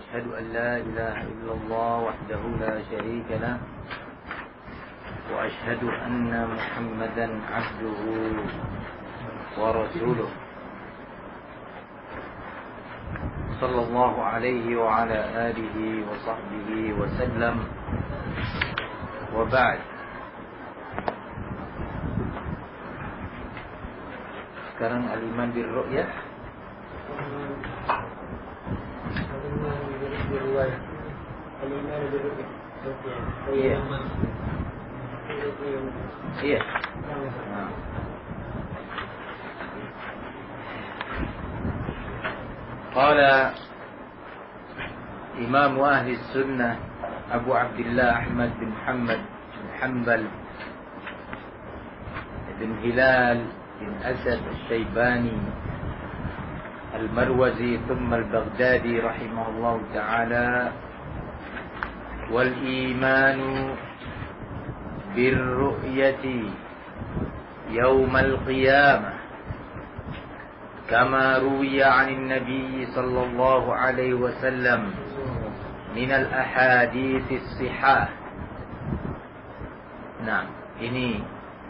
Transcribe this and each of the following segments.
وأشهد أن لا إله إلا الله وحده لا شريك له وأشهد أن محمدا عبده ورسوله صلى الله عليه وعلى آله وصحبه وسلم وبعد. Sekarang al-iman bil ru'yah. Iya. Iya. قال إمام أهل السنة أبو عبد الله أحمد بن محمد بن حنبل بن هلال بن أسد الشيباني المروزي ثم البغدادي رحمه الله تعالى: والإيمان بالرؤية يوم القيامة كما روي عن النبي صلى الله عليه وسلم من الأحاديث الصحاح. Nah, ini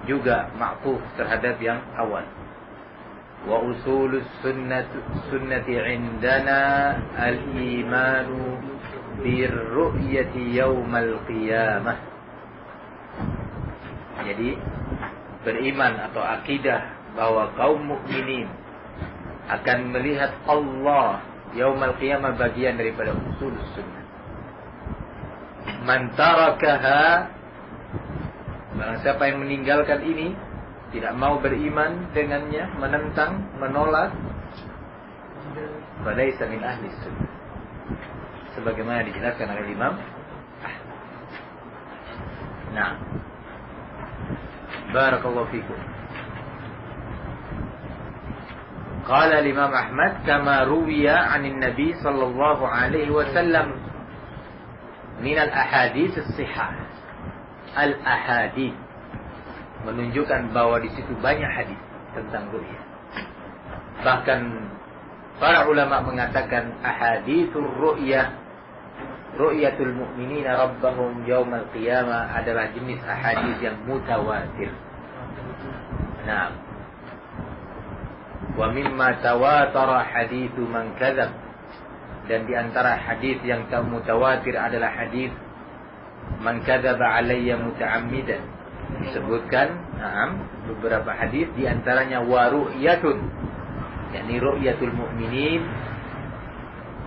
juga ma'tuf terhadap yang awal. Wa usulus sunnati indana al-imanu birru'yati yaumal qiyamah. Jadi beriman atau akidah bahwa kaum mukminin akan melihat Allah yaumal qiyamah bagian daripada usulus sunnah. Man tarakaha, barang siapa yang meninggalkan ini, tidak mau beriman dengannya, menentang, menolak, falaysa min ahli sunnah, sebagaimana dijelaskan oleh Imam Ahmad. Nah, barakallahu fikum. Qala al-Imam Ahmad kama ruwiya 'anil Nabi sallallahu alaihi wasallam min al-ahadits as-sihah. Al-ahadits menunjukkan bahwa di situ banyak hadis tentang ru'yah. Bahkan para ulama mengatakan ahaditsur ru'yah, ru'yatul mu'minina rabbahum yaumal qiyamah adalah jenis ahadits yang mutawatir. Nah, wa mimma tawatara haditsu man kadzab, dan di antara hadis yang mutawatir adalah hadis man kadzaba alayya muta'ammidan. Disebutkan beberapa hadis, di antaranya wa ru'yatun, yakni ru'yatul mu'minin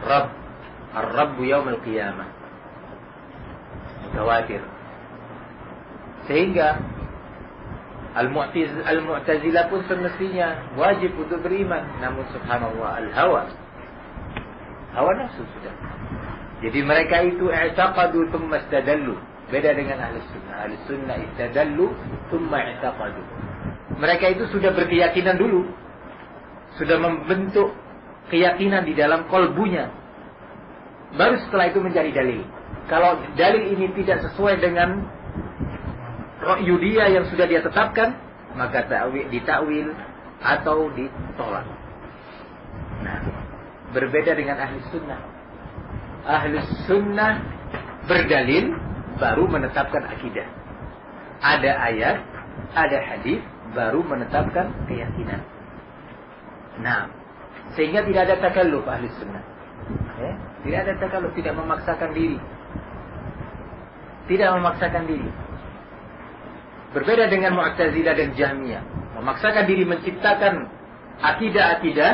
rabb ar-rabb yaumil qiyamah, mutawatir. Sehingga Al-Mu'tazilah pun semestinya wajib untuk beriman. Namun subhanallah, al-hawa nafsu sudah. Jadi mereka itu i'taqadu thumma istadallu. Beda dengan ahli sunnah. Ahli sunnah istadallu thumma i'taqadu. Mereka itu sudah berkeyakinan dulu, sudah membentuk keyakinan di dalam kolbunya, baru setelah itu mencari dalil. Kalau dalil ini tidak sesuai dengan ra'yu dia yang sudah dia tetapkan, maka ditakwil atau ditolak. Nah, berbeda dengan ahli sunnah. Ahli sunnah berdalil baru menetapkan akidah. Ada ayat, ada hadis, baru menetapkan keyakinan. Nah, sehingga tidak ada takalluf ahli sunnah. Tidak ada takalluf, tidak memaksakan diri. Tidak memaksakan diri. Berbeda dengan Mu'tazilah dan Jahmiyah, memaksakan diri menciptakan akidah-akidah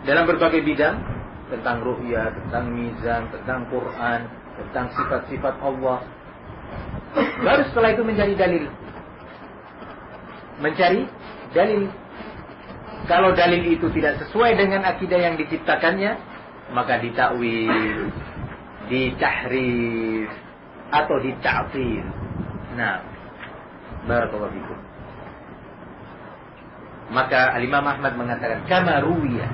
dalam berbagai bidang, tentang ru'yah, tentang mizan, tentang Quran, tentang sifat-sifat Allah. Baru setelah itu mencari dalil. Mencari dalil. Kalau dalil itu tidak sesuai dengan akidah yang diciptakannya, maka ditakwil, ditahrif, atau dita'til. Nah, barakallahu fikum. Maka Al-Imam Ahmad mengatakan kama ruwiya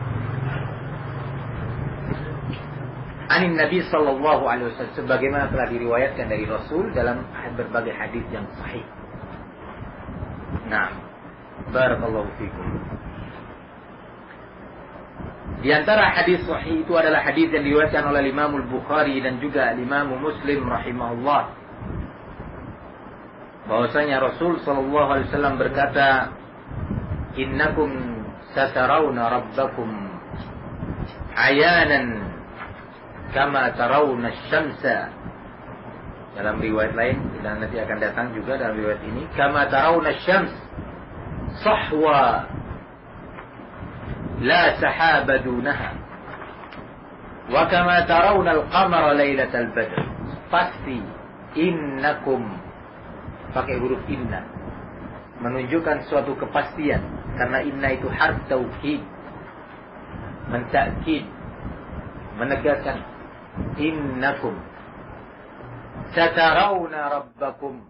anin Nabi sallallahu alaihi wasallam, sebagaimana telah diriwayatkan dari Rasul dalam berbagai hadis yang sahih. Nah, barakallahu fikum. Di antara hadis sahih itu adalah hadis yang diriwayatkan oleh Imam Al-Bukhari dan juga Imam Muslim rahimahullah. Bahwasanya Rasul sallallahu alaihi wasallam berkata, "Innakum satarawna rabbakum ayanan kama tarawna asy-syamsa." Dalam riwayat lain, dan nanti akan datang juga dalam riwayat ini, kama tarawna asy-syams sahwa la sahaba dunaha wa kama tarawna al-qamara lailatal badr. Pasti innakum, pakai huruf inna, menunjukkan suatu kepastian, karena inna itu harf taukid, mentakkid, menegaskan. Innakum satarawna rabbakum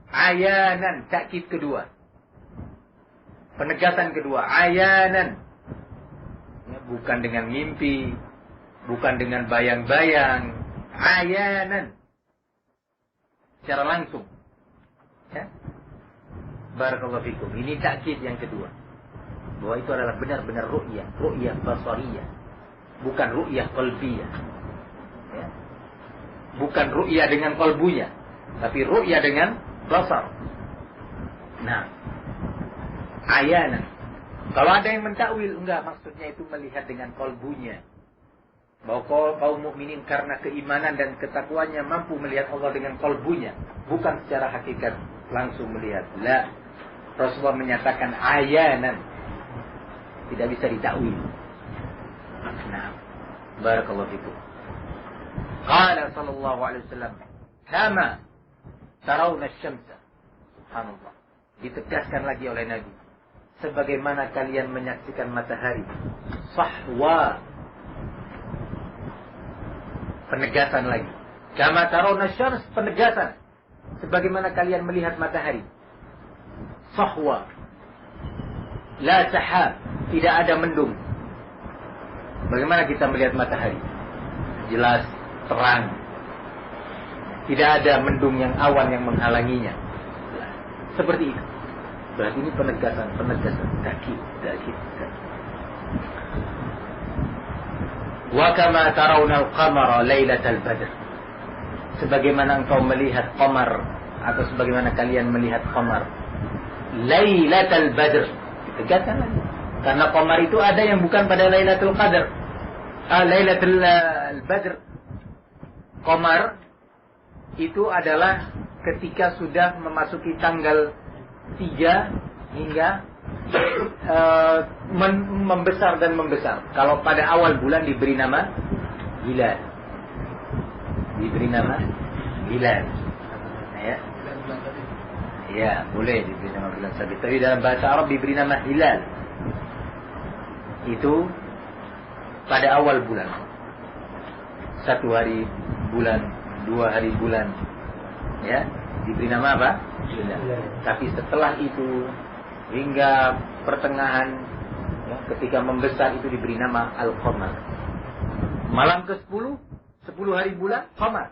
ayanan, takkid kedua, penegasan kedua, ayanan, ya, bukan dengan mimpi, bukan dengan bayang-bayang, ayanan, secara langsung. Ya. Barakallahu fikum. Ini takkid yang kedua, bahwa itu adalah benar-benar ru'yah, ru'yah basariyah, bukan ru'yah qalbiyah. Ya. Bukan ru'yah dengan kalbunya, tapi ru'yah dengan basar. Nah, ayanan. Kalau ada yang mentakwil, enggak, maksudnya itu melihat dengan kalbunya. Bahwa kaum mukminin karena keimanan dan ketakwaannya mampu melihat Allah dengan kalbunya, bukan secara hakikat langsung melihat. La, Rasulullah menyatakan ayanan, tidak bisa ditakwil. Nah, barakallahu fikum. Qala sallallahu alaihi wasallam, kama tarawna asy-syamsa. Subhanallah. Ditegaskan lagi oleh Nabi, sebagaimana kalian menyaksikan matahari. Sahwa, penegasan lagi. Kama tarawna asy-syams, penegasan, sebagaimana kalian melihat matahari. Sahwa, la sahab, tidak ada mendung. Bagaimana kita melihat matahari? Jelas, terang. Tidak ada mendung yang awan yang menghalanginya. Seperti itu. Berarti ini penegasan, takkid. Wa kama tarawna al-qamara lailatal badr. Sebagaimana engkau melihat qamar, atau sebagaimana kalian melihat qamar lailatal badr. Ditegaskan lagi. Karena qamar itu ada yang bukan pada lailatul qadar. Lailatul badr. Qamar itu adalah ketika sudah memasuki tanggal 3 hingga membesar dan membesar. Kalau pada awal bulan diberi nama hilal. Diberi nama hilal. Ya. Ya, boleh diberi nama bulan sabit. Tapi dalam bahasa Arab diberi nama hilal. Itu pada awal bulan. 1 hari bulan, 2 hari bulan. Ya, diberi nama apa? Hilal. Tapi setelah itu hingga pertengahan, ya, ketika membesar itu diberi nama al-qamar. Malam ke-10, 10 hari bulan, qamar.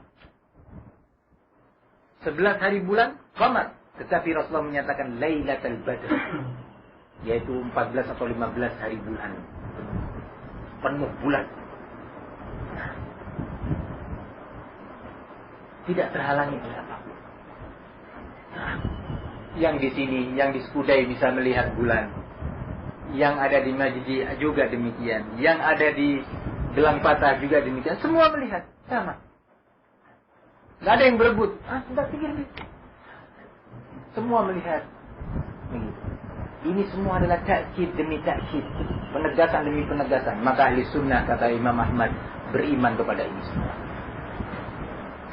11 hari bulan, qamar. Tetapi Rasulullah menyatakan lailatul badr, yaitu 14 atau 15 hari bulan, penuh bulan. Tidak terhalangi oleh apapun. Yang di sini, yang di Skudai bisa melihat bulan. Yang ada di Majdi juga demikian. Yang ada di Gelang Patah juga demikian. Semua melihat sama. Tidak ada yang berebut. Sebentar pikir. Semua melihat. Ini semua adalah takkid demi takkid, penegasan demi penegasan. Maka ahli sunnah, kata Imam Ahmad, beriman kepada ini semua.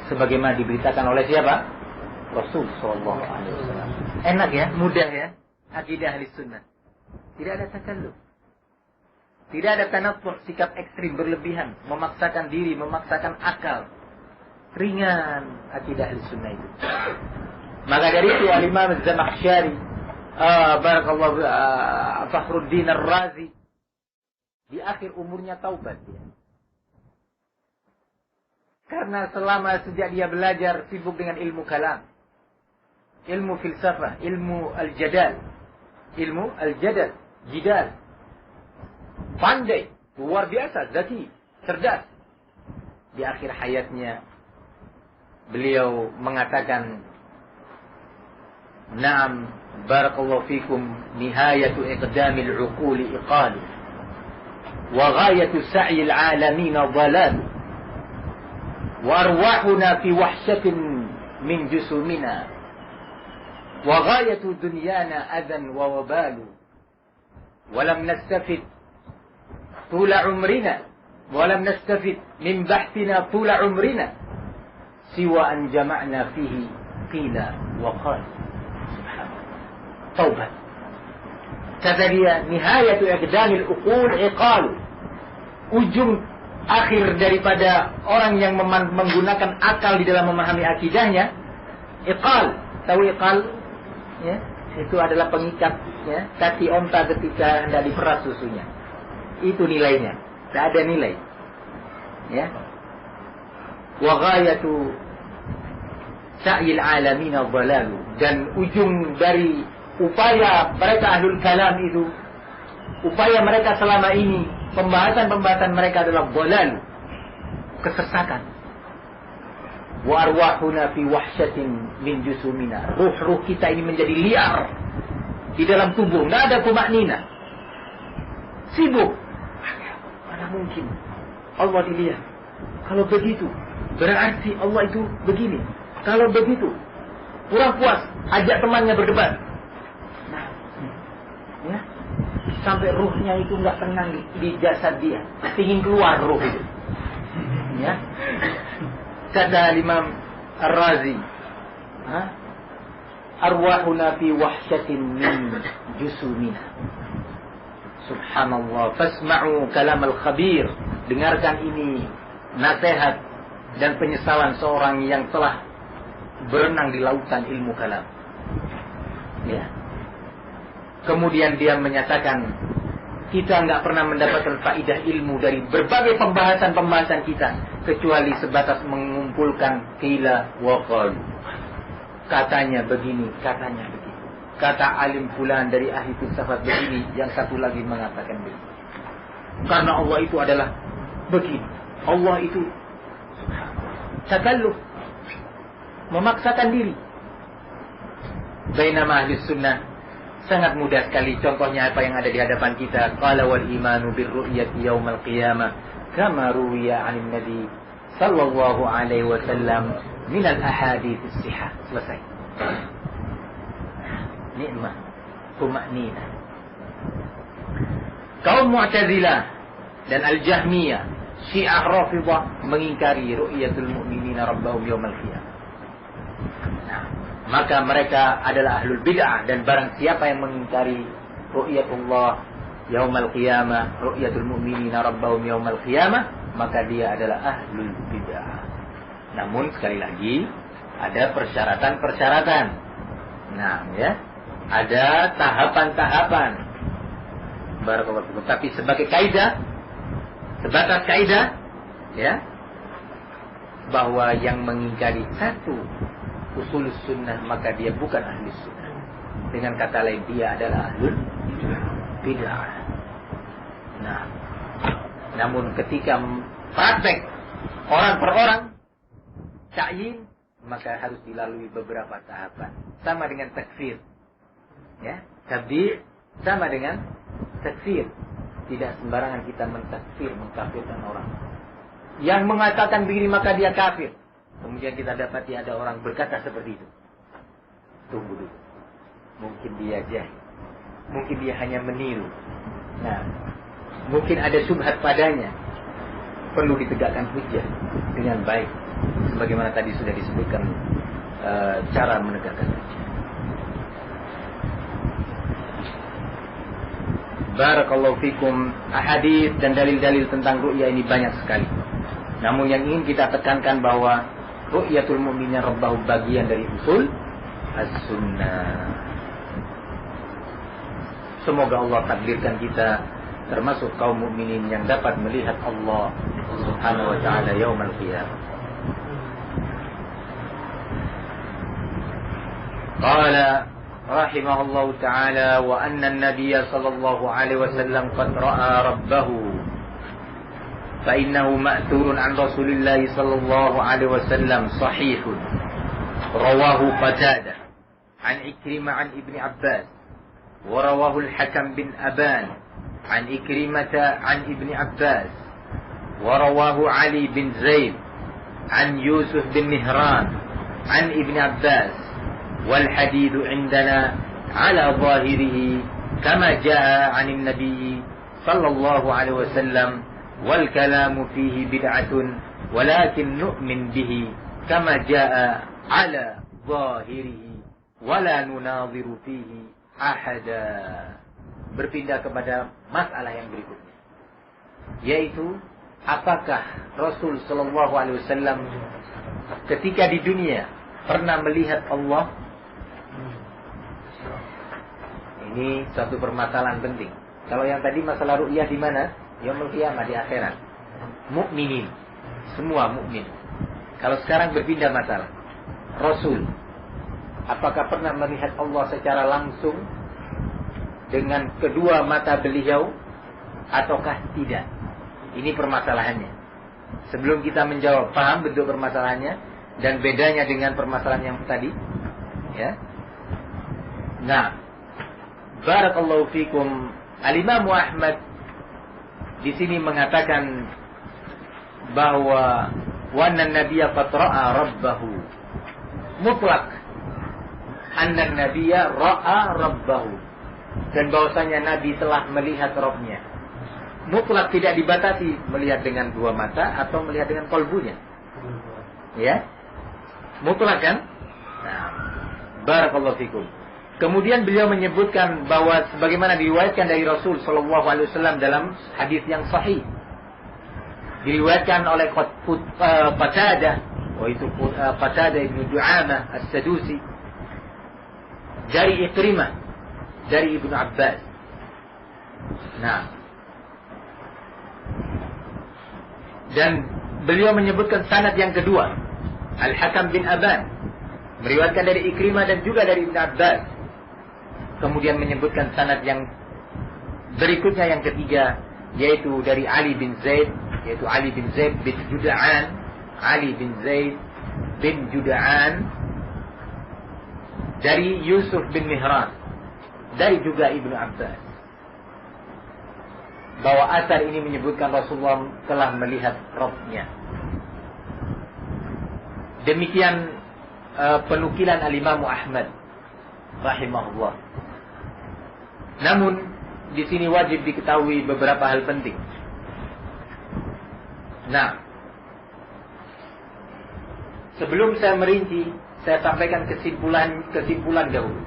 Sebagaimana diberitakan oleh siapa? Rasul sallallahu alaihi wasallam. Enak ya, mudah ya, akidah ahli sunnah. Tidak ada takalluf. Tidak ada tanattu', sikap ekstrim berlebihan, memaksakan diri, memaksakan akal. Ringan akidah ahli sunnah itu. Maka dari itu Al-Imam Az-Zamakhsyari, barakallahu, Fakhruddin Ar-Razi, di akhir umurnya taubat dia. Karena selama sejak dia belajar sibuk dengan ilmu kalam, ilmu filsafah, ilmu al-jadal, jidal. pandai, luar biasa, zaki, cerdas. Di akhir hayatnya beliau mengatakan, "Na'am, barakallahu fikum, nihayatu iqdamil uquli iqalu, wa ghayatu sa'yil alamin dhalal, wa arwahuna fi wahsyatin min jusumina, wa ghayatu dunyana adhan wa wabalu, wa lam nastafid tula umrina, walam nastafid min bahtina tula umrina siwa an jama'na fihi qila wa qala." Subhanallah. Taubat. Kata dia, nihayatu iqdamil uqul iqalu. Ujung akhir daripada orang yang menggunakan akal di dalam memahami akidahnya, iqal. Tahu iqal? Ya, itu adalah pengikat, ya, kaki onta ketika hendak diperas susunya. Itu nilainya. Tak ada nilai. Ya. Wa ghayatu sa'yil alamin dhalalu. Dan ujung dari upaya mereka ahlul kalam itu, upaya mereka selama ini, pembahasan-pembahasan mereka adalah dhalal, kesesatan. Wa arwahuna fi wahsyatin min jusumina. Ruh-ruh kita ini menjadi liar di dalam tubuh, tidak ada tumaknina. Sibuk. Mana mungkin Allah dilihat? Kalau begitu, berarti Allah itu begini. Kalau begitu, kurang puas, ajak temannya berdebat. Nah, ya, sampai ruhnya itu nggak tenang di jasad dia, ingin keluar ruh itu. Ya, kata Imam Ar-Razi, arwahuna fi wahsyatin min jusumina. Subhanallah. Fasma'u kalam al-khabir. Dengarkan ini nasihat dan penyesalan seorang yang telah berenang di lautan ilmu kalam. Ya. Kemudian dia menyatakan, kita nggak pernah mendapatkan faidah ilmu dari berbagai pembahasan-pembahasan kita kecuali sebatas mengumpulkan qila wa qalu. Katanya begini, katanya begitu. Kata alim fulan dari ahli filsafat begini, yang satu lagi mengatakan begini. Karena Allah itu adalah begini. Allah itu takalluf, memaksakan diri. Bainama ahli sunnah sangat mudah sekali. Contohnya apa yang ada di hadapan kita. Qala wal imanu birru'yati yaumal qiyamah kama ruwiya 'anil nabi sallallahu alaihi wasallam min al-ahadits as-sihah. Selesai. Nikmah, tumaknina. Kaum Mu'tazilah dan Al-Jahmiyah, Syiah Rafidhah mengingkari ru'yatul mu'minina rabbahum yaumal qiyamah. Nah, maka mereka adalah ahlul bid'ah, dan barang siapa yang mengingkari ru'yatullah yaumal qiyamah, ru'yatul mu'minina rabbahum yaumal qiyamah, maka dia adalah ahlul bid'ah. Namun sekali lagi ada persyaratan-persyaratan. Nah, ya. Ada tahapan-tahapan. Barakallahu fikum. Tapi sebagai kaidah, sebatas kaidah, ya, bahwa yang mengingkari satu usul sunnah maka dia bukan ahli sunnah. Dengan kata lain, dia adalah ahlul bid'ah. Nah, namun ketika praktek orang per orang, ta'yin, maka harus dilalui beberapa tahapan. Sama dengan takfir. Ya, tabdi' sama dengan takfir. Tidak sembarangan kita mentakfir, mengkafirkan orang. Yang mengatakan begini maka dia kafir. Kemudian kita dapati ada orang berkata seperti itu. Tunggu dulu. Mungkin dia jahil. Mungkin dia hanya meniru. Nah, mungkin ada syubhat padanya. Perlu ditegakkan hujjah dengan baik. Sebagaimana tadi sudah disebutkan cara menegakkan hujjah. Barakallahu fikum. Ahadits dan dalil-dalil tentang ru'ya ini banyak sekali. Namun yang ingin kita tekankan bahwa ru'yatul mu'minin rabbahu bagian dari usul as-sunnah. Semoga Allah takdirkan kita termasuk kaum mukminin yang dapat melihat Allah Subhanahu wa ta'ala yaumul qiyamah. Qala rahimahullahu taala, wa anna an-nabiy sallallahu alaihi wasallam qad ra'a rabbahu fa innahu ma'thurun an Rasulillah sallallahu alaihi wasallam sahihun rawahu Qatadah an Ikrimah an Ibni Abbas wa rawahu al-Hakam bin Aban an Ikrimah an Ibni Abbas wa rawahu Ali bin Zaid an Yusuf bin Mihran an Ibni Abbas wal hadithu indana ala zahirihi kama jaa 'an an-nabiy sallallahu alaihi wasallam wal kalamu fihi bid'atun walakin nu'min bihi kama jaa ala zahirihi wala nunadhiru fihi ahada. Berpindah kepada masalah yang berikutnya, yaitu apakah Rasul sallallahu alaihi wasallam ketika di dunia pernah melihat Allah? Ini suatu permasalahan penting. Kalau yang tadi masalah ru'yah di mana? Yaumul qiyamah, di akhirat. Mukminin, semua mukmin. Kalau sekarang berpindah masalah, Rasul apakah pernah melihat Allah secara langsung dengan kedua mata beliau ataukah tidak? Ini permasalahannya. Sebelum kita menjawab, paham bentuk permasalahannya dan bedanya dengan permasalahan yang tadi, ya. Nah, barakallahu fikum. Al-Imam Ahmad di sini mengatakan bahwa wanna nabiyya qad ra'a rabbahu. Mutlak anna nabiyya ra'a rabbahu. Dan bahwasanya Nabi telah melihat Rabbnya. Mutlak, tidak dibatasi melihat dengan dua mata atau melihat dengan kolbunya. Ya? Mutlak kan? Nah, barakallahu fikum. Kemudian beliau menyebutkan bahwa sebagaimana diriwayatkan dari Rasul sallallahu alaihi wasallam dalam hadis yang sahih. Diriwayatkan oleh Qatadah, yaitu Qatadah bin Du'amah As-Sadusi, dari Ikrimah, dari Ibnu Abbas. Nah, dan beliau menyebutkan sanad yang kedua, Al-Hakam bin Aban meriwayatkan dari Ikrimah dan juga dari Ibnu Abbas. Kemudian menyebutkan sanad yang berikutnya yang ketiga, yaitu dari Ali bin Zaid, yaitu Ali bin Zaid bin Juda'an, Ali bin Zaid bin Juda'an, dari Yusuf bin Mihran, dari juga Ibnu Abbas, bahwa asar ini menyebutkan Rasulullah telah melihat Rabbnya. Demikian penukilan Al-Imam Ahmad rahimahullah. Namun di sini wajib diketahui beberapa hal penting. Nah, sebelum saya merinci, saya sampaikan kesimpulan dahulu.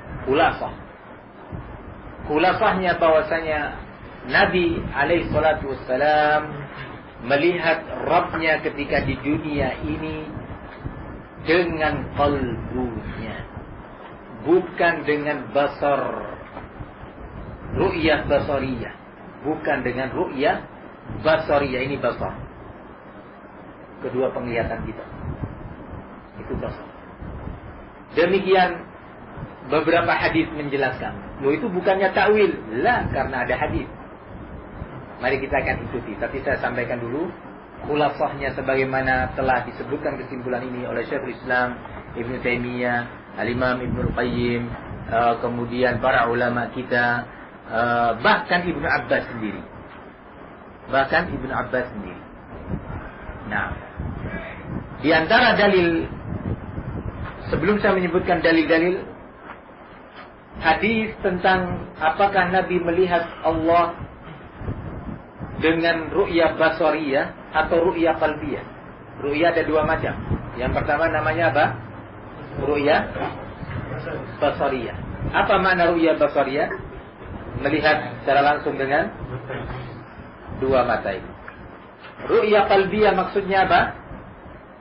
Khulasahnya bahwasanya Nabi alaihi salatu wassalam melihat Rabbnya ketika di dunia ini dengan qalbunya, bukan dengan basar, ru'yah basariyah, bukan dengan ru'yah basariyah. Ini basar, kedua penglihatan kita, itu basar. Demikian beberapa hadis menjelaskan. Loh, itu bukannya takwil, lah, karena ada hadis. Mari kita akan ikuti. Tapi saya sampaikan dulu khulasahnya sebagaimana telah disebutkan kesimpulan ini oleh Syekhul Islam Ibnu Taimiyah, Al-Imam Ibnu Qayyim, kemudian para ulama kita, bahkan Ibnu Abbas sendiri. Nah, di antara dalil, sebelum saya menyebutkan dalil-dalil hadis tentang apakah Nabi melihat Allah dengan ru'yah basariyah atau ru'yah qalbiyah. Ru'yah ada dua macam. Yang pertama namanya apa? Ru'yah basariyah. Apa makna ru'yah basariyah? Melihat secara langsung dengan dua mata itu. Ru'yah qalbiyah maksudnya apa?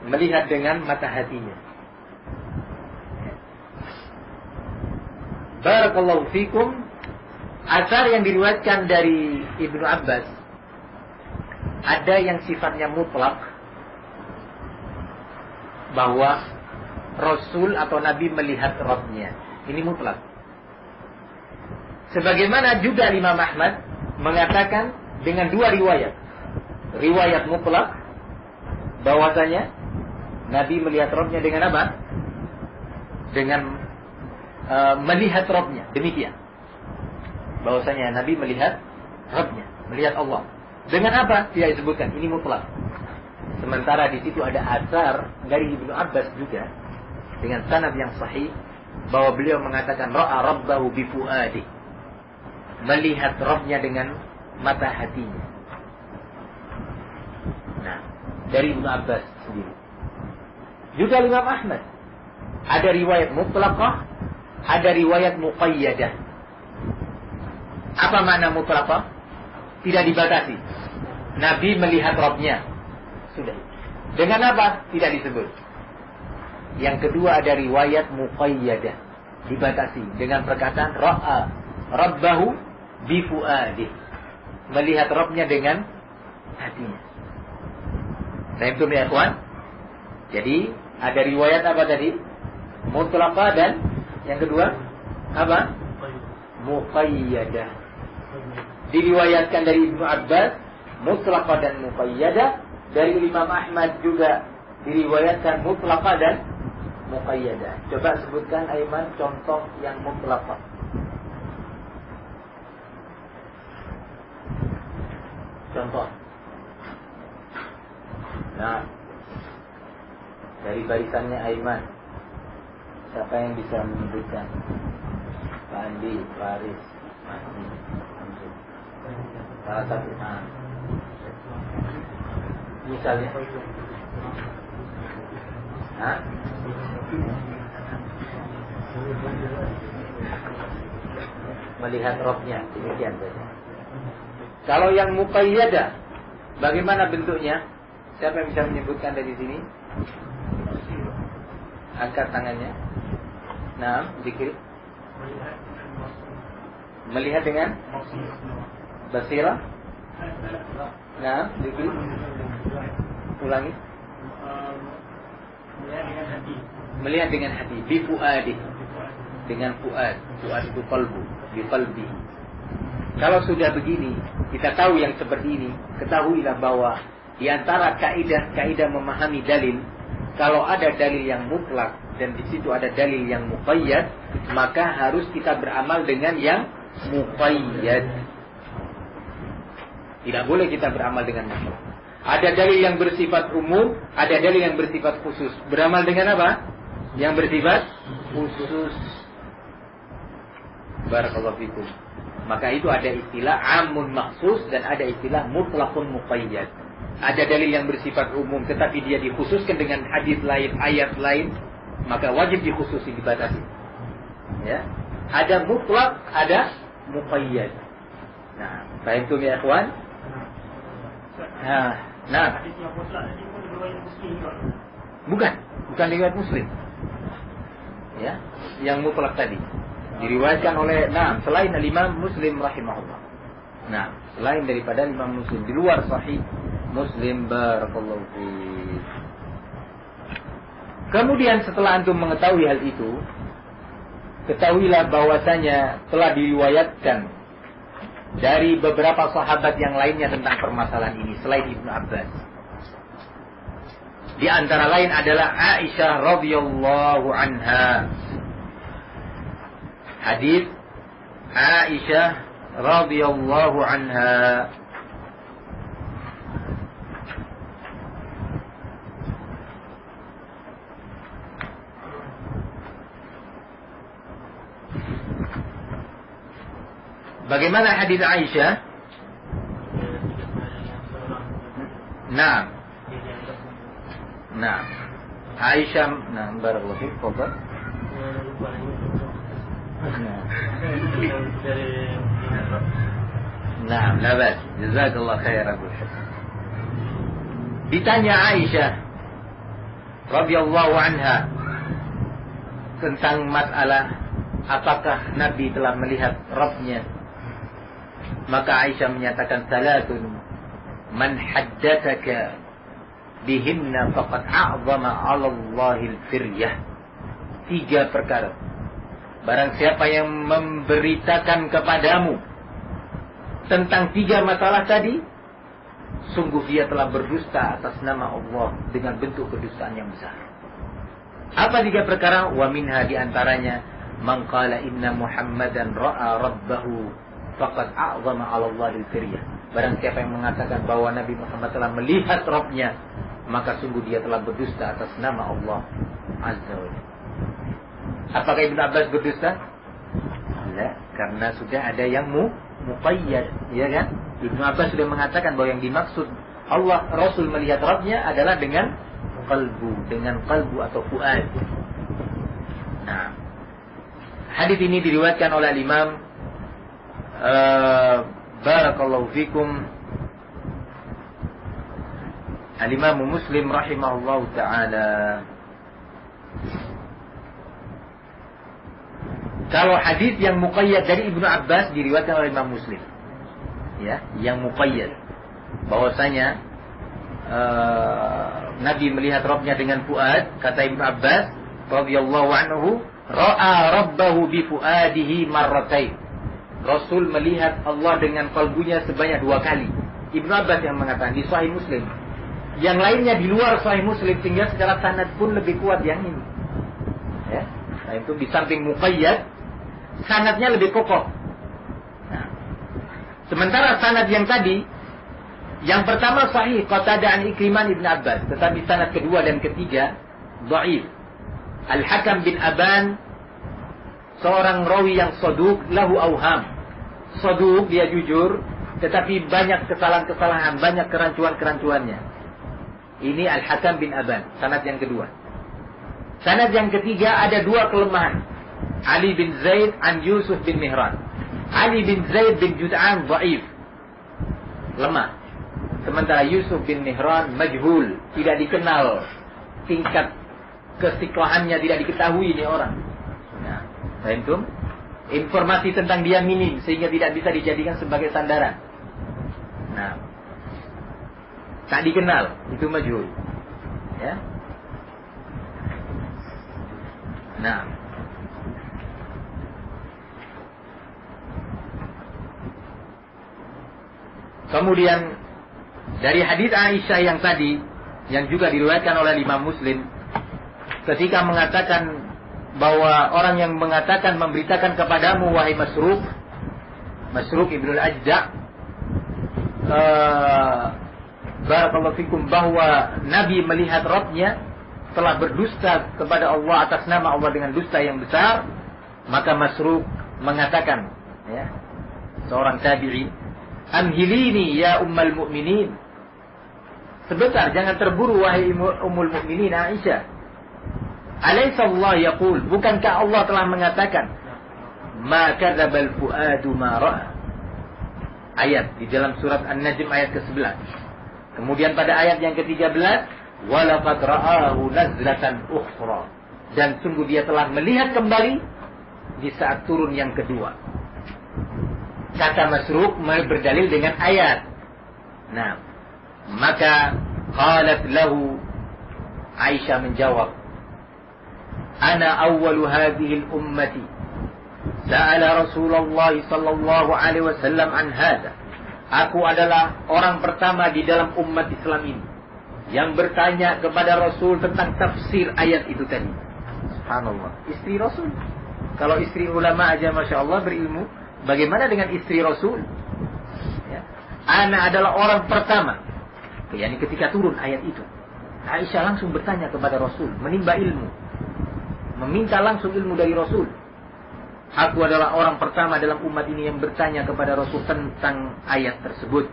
Melihat dengan mata hatinya. Barakallahu fikum. Asar yang diriwayatkan dari Ibnu Abbas, ada yang sifatnya mutlak, bahwa Rasul atau Nabi melihat Rabbnya. Ini mutlak. Sebagaimana juga Imam Ahmad mengatakan dengan dua riwayat. Riwayat mutlak bahwasanya Nabi melihat Rabbnya dengan apa? Dengan melihat Rabbnya. Demikian. Bahwasanya Nabi melihat Rabbnya, melihat Allah. Dengan apa? Tidak disebutkan. Ini mutlak. Sementara di situ ada asar dari Ibnu Abbas juga dengan sanad yang sahih bahwa beliau mengatakan ra'a rabbahu bi fuadi. Melihat Rabbnya dengan mata hatinya. Nah, dari Ibnu Abbas sendiri. Juga Imam Ahmad. Ada riwayat mutlaqah, ada riwayat muqayyadah. Apa makna mutlaqah? Tidak dibatasi. Nabi melihat Rabbnya. Sudah. Dengan apa? Tidak disebut. Yang kedua ada riwayat muqayyadah. Dibatasi. Dengan perkataan ra'a rabbahu bifu'adih. Melihat Rabbnya dengan hatinya. Nah itu ya ikhwan. Jadi ada riwayat apa tadi? Mutlaqah dan yang kedua apa? Muqayyadah. Diriwayatkan dari Ibnu Abbas mutlaqah dan muqayyadah. Dari Imam Ahmad juga diriwayatkan mutlaqah dan muqayyadah. Coba sebutkan Aiman contoh yang mutlaqah. Contoh. Nah, dari barisannya Aiman, siapa yang bisa menyebutkan? Pak Andi, Faris, Mahdi, Hamzul. Salah satu. Misalnya, melihat Rabbnya, demikian saja. Kalau yang muqayyadah, bagaimana bentuknya? Siapa yang bisa menyebutkan dari sini? Angkat tangannya. Nah, zikir. Melihat dengan basirah. Nah, zikir. Ulangi. Melihat dengan hati. Bifu'adi. Dengan fu'ad. Fu'ad itu qalbu. Biqalbi. Kalau sudah begini, kita tahu yang seperti ini, ketahuilah bahwa di antara kaidah memahami dalil, kalau ada dalil yang mutlak dan di situ ada dalil yang muqayyad, maka harus kita beramal dengan yang muqayyad. Tidak boleh kita beramal dengan mutlak. Ada dalil yang bersifat umum, ada dalil yang bersifat khusus. Beramal dengan apa? Yang bersifat khusus. Barakallahu fikum. Maka itu ada istilah amun maksus dan ada istilah mutlakun muqayyad. Ada dalil yang bersifat umum tetapi dia dikhususkan dengan hadis lain, ayat lain, maka wajib dikhususi, dibatasi. Ya. Ada mutlak, ada muqayyad. Nah, paham tu ya ikhwan? Nah. Bukan riwayat Muslim. Ya, yang mutlak tadi diriwayatkan oleh selain Imam Muslim rahimahullah. Nah, selain daripada Imam Muslim di luar sahih Muslim, barakallahu fiik. Kemudian setelah antum mengetahui hal itu, ketahuilah bahwasanya telah diriwayatkan dari beberapa sahabat yang lainnya tentang permasalahan ini selain Ibnu Abbas. Di antara lain adalah Aisyah radhiyallahu anha. Hadis Aisyah radhiyallahu anha. Bagaimana hadis Aisyah? Nah. Aisyah, barakallahu fiik, fadhal. La bas. Jazakallahu khairan. Ditanya Aisyah radhiyallahu anha tentang masalah apakah Nabi telah melihat Rabbnya. Maka Aisyah menyatakan salatun man haddatsaka bihinna faqad a'zama 'ala Allahil firyah. 3 perkara. barang siapa yang memberitakan kepadamu tentang 3 masalah tadi, sungguh dia telah berdusta atas nama Allah dengan bentuk kedustaan yang besar. Apa 3 perkara? Wa minha, di antaranya, man qala inna Muhammadan ra'a rabbahu faqad a'zama 'ala Allahil firyah. Barang siapa yang mengatakan bahwa Nabi Muhammad telah melihat Rabbnya, maka sungguh dia telah berdusta atas nama Allah Azza wa Jalla. Apakah Ibnu Abbas berdusta? Tidak, karena sudah ada yang muqayyad, ya kan? Ibnu Abbas sudah mengatakan bahwa yang dimaksud Allah Rasul melihat Rabbnya adalah dengan kalbu atau fuad. Nah, hadis ini diriwayatkan oleh Imam barakallahu fikum Al-Imam Muslim rahimahullahu taala. Kalau hadis yang muqayyad dari Ibnu Abbas diriwayatkan oleh Imam Muslim, ya, yang muqayyad bahwasanya Nabi melihat Rabbnya dengan fuad, kata Ibnu Abbas radhiyallahu anhu, ra'a rabbahu bi fuadihi marratain. Rasul melihat Allah dengan kalbunya sebanyak 2 kali. Ibnu Abbas yang mengatakan di Sahih Muslim. Yang lainnya di luar Sahih Muslim, sehingga secara sanad pun lebih kuat yang ini. Ya. Nah, itu di samping muqayyad, sanadnya lebih kokoh. Nah, sementara sanad yang tadi, yang pertama sahih, Qatadah an Ikrimah Ibn Abbas, tetapi sanad kedua dan ketiga dhaif. Al-Hakam bin Aban, seorang rawi yang saduq, lahu auham. Saduq, dia jujur, tetapi banyak kesalahan-kesalahan, banyak kerancuan-kerancuannya. Ini Al-Hakam bin Aban, sanad yang kedua. Sanad yang ketiga ada 2 kelemahan. Ali bin Zaid an Yusuf bin Mihran. Ali bin Zaid bin Jud'an dhaif, lemah. Sementara Yusuf bin Mihran majhul, tidak dikenal, tingkat kesiklahannya tidak diketahui ini orang. Nah, antum, informasi tentang dia minim sehingga tidak bisa dijadikan sebagai sandaran. Nah, tak dikenal, itu majhul. Ya. Nah, kemudian dari hadis Aisyah yang tadi, yang juga diriwayatkan oleh Imam Muslim, ketika mengatakan bahwa orang yang mengatakan memberitakan kepadamu wahai Masruq ibn al-Ajda', barakallahu fikum, bahwa Nabi melihat Rabbnya, telah berdusta kepada Allah atas nama Allah dengan dusta yang besar. Maka Masruq mengatakan, ya, seorang tabi'i, amhilini ya ummul mu'minin, sebentar, jangan terburu wahai ummul mu'minin Aisyah. Alaysa Allah yaqul, bukankah Allah telah mengatakan, ma kadzabal fuadu ma ra'a, ayat di dalam surat An-Najm ayat ke-11. Kemudian pada ayat yang ke-13, walaqad ra'ahu nazlatan ukhra, dan sungguh dia telah melihat kembali di saat turun yang kedua. Kata Masruq berdalil dengan ayat. Nah, maka qalat lahu, Aisyah menjawab, ana awwalu hadhihi al-ummati sa'ala Rasulullah sallallahu alaihi wasallam an hadha. Aku adalah orang pertama di dalam umat Islam ini yang bertanya kepada Rasul tentang tafsir ayat itu tadi. Subhanallah, istri Rasul. Kalau istri ulama aja Masya Allah berilmu, bagaimana dengan istri Rasul? Ya. Ana adalah orang pertama, yakni ketika turun ayat itu, Aisyah langsung bertanya kepada Rasul, menimba ilmu, meminta langsung ilmu dari Rasul. Aku adalah orang pertama dalam umat ini yang bertanya kepada Rasul tentang ayat tersebut.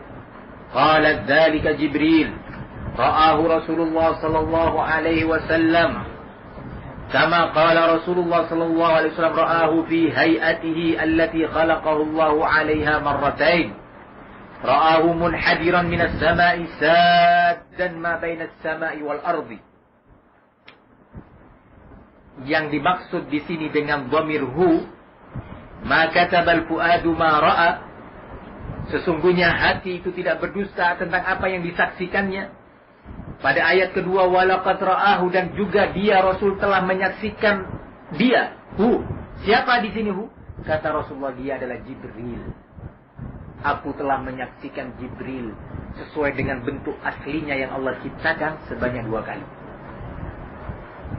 Qalat dzalika Jibril, ra'ahu Rasulullah sallallahu alaihi wasallam, kama qala Rasulullah sallallahu alaihi wasallam ra'ahu fi hay'atihi allati khalaqahu Allah 'alaiha marratain. Ra'ahu munhadiran minas sama'i saddan ma bainas sama'i wal ardi. Yang dimaksud di sini dengan dhamir hu, ma katabal fuadu ma ra'a, sesungguhnya hati itu tidak berdusta tentang apa yang disaksikannya. Pada ayat kedua, walaqad ra'ahu, dan juga dia Rasul telah menyaksikan dia, Siapa di sini, Bu? Kata Rasulullah, dia adalah Jibril. Aku telah menyaksikan Jibril sesuai dengan bentuk aslinya yang Allah ciptakan sebanyak 2 kali.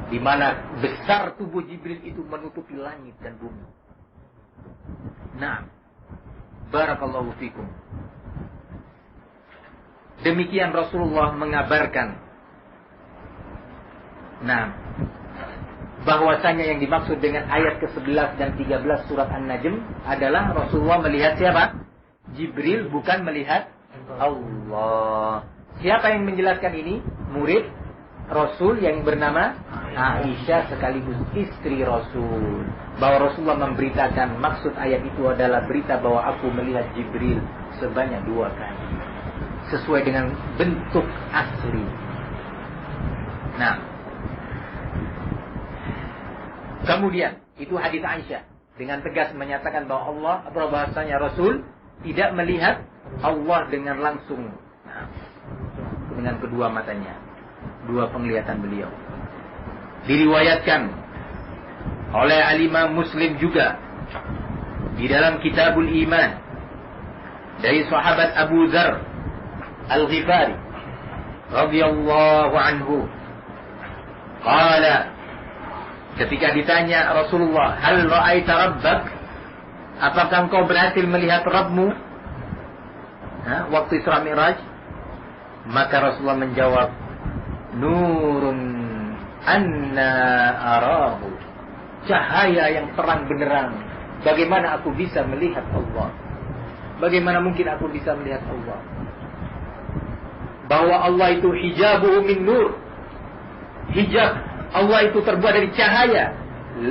Di mana besar tubuh Jibril itu menutupi langit dan bumi. Nah, barakallahu fikum. Demikian Rasulullah mengabarkan. Nah, bahwasanya yang dimaksud dengan ayat ke-11 dan 13 surat An-Najm adalah Rasulullah melihat siapa? Jibril, bukan melihat Allah. Siapa yang menjelaskan ini? Murid Rasul yang bernama Aisyah, sekaligus istri Rasul. Bahwa Rasulullah memberitakan maksud ayat itu adalah berita bahwa aku melihat Jibril sebanyak 2 kali. Sesuai dengan bentuk asli. Nah, kemudian itu hadis Aisyah dengan tegas menyatakan bahwa bahwasanya Rasul tidak melihat Allah dengan langsung, dengan kedua matanya, 2 penglihatan beliau. Diriwayatkan oleh Al-Imam Muslim juga di dalam Kitabul Iman dari sahabat Abu Dzar Al-Ghifari radhiyallahu anhu, qala, ketika ditanya Rasulullah, hal ra'aita rabbak, apakah engkau berhasil melihat Rabbmu waktu Isra Mi'raj? Maka Rasulullah menjawab, nurun anna arahu, cahaya yang terang benderang. Bagaimana aku bisa melihat Allah? Bagaimana mungkin aku bisa melihat Allah? Bahwa Allah itu hijabuhu min nur, hijab Allah itu terbuat dari cahaya.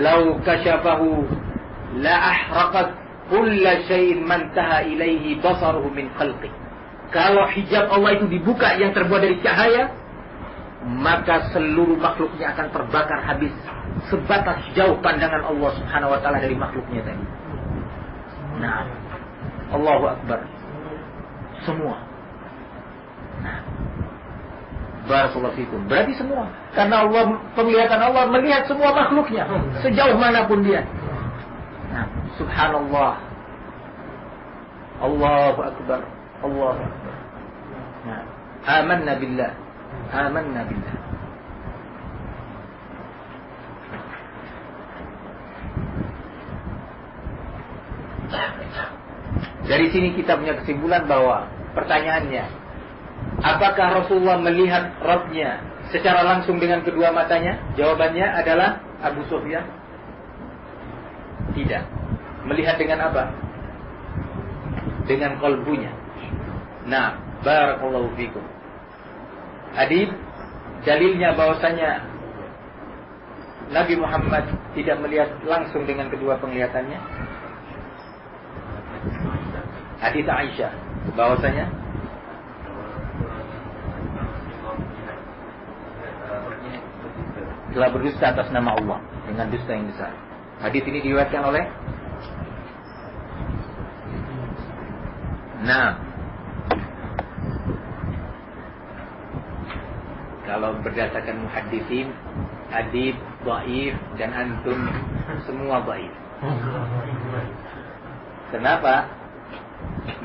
Lau kasyafahu la ahraqat kulla syai'in mantaha ilaihi basaruhu min khalqi. Kalau hijab Allah itu dibuka yang terbuat dari cahaya, maka seluruh makhluknya akan terbakar habis sebatas jauh pandangan Allah Subhanahu wa taala dari makhluknya tadi. Nah, Allahu Akbar. Semua. Nah, barakallahu fikum. Berarti semua. Karena Allah, penglihatan Allah melihat semua makhluknya sejauh manapun dia. Nah, subhanallah. Allahu Akbar. Allahu Akbar. Nah, amanna billah. Amanna billah. Dari sini kita punya kesimpulan bahwa pertanyaannya, apakah Rasulullah melihat Rabbnya secara langsung dengan kedua matanya? Jawabannya adalah Abu Sufyan tidak. Melihat dengan apa? Dengan qalbunya. Nah, barakallahu fikum. Hadis dalilnya bahwasanya Nabi Muhammad tidak melihat langsung dengan kedua penglihatannya. Hadis Aisyah bahwasanya telah berdusta atas nama Allah dengan dusta yang besar. Hadis ini diriwayatkan oleh kalau berdasarkan muhaddisin, hadis dhaif dan antum semua dhaif. Kenapa?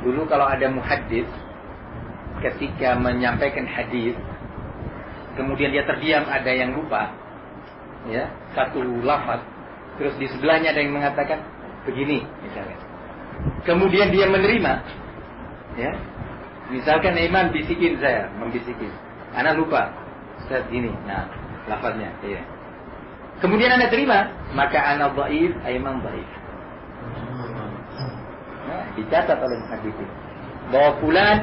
Dulu kalau ada muhaddis ketika menyampaikan hadis, kemudian dia terdiam, ada yang lupa, ya, satu lafaz, terus di sebelahnya ada yang mengatakan begini, misalnya. Kemudian dia menerima, ya, misalkan Iman bisikin saya, membisikin, anak lupa, Ustaz gini, nah, lafaznya, ya. Kemudian Anda terima, maka anak dhaif, Iman dhaif. Nah, dicatat oleh muhaddisin bahwa fulan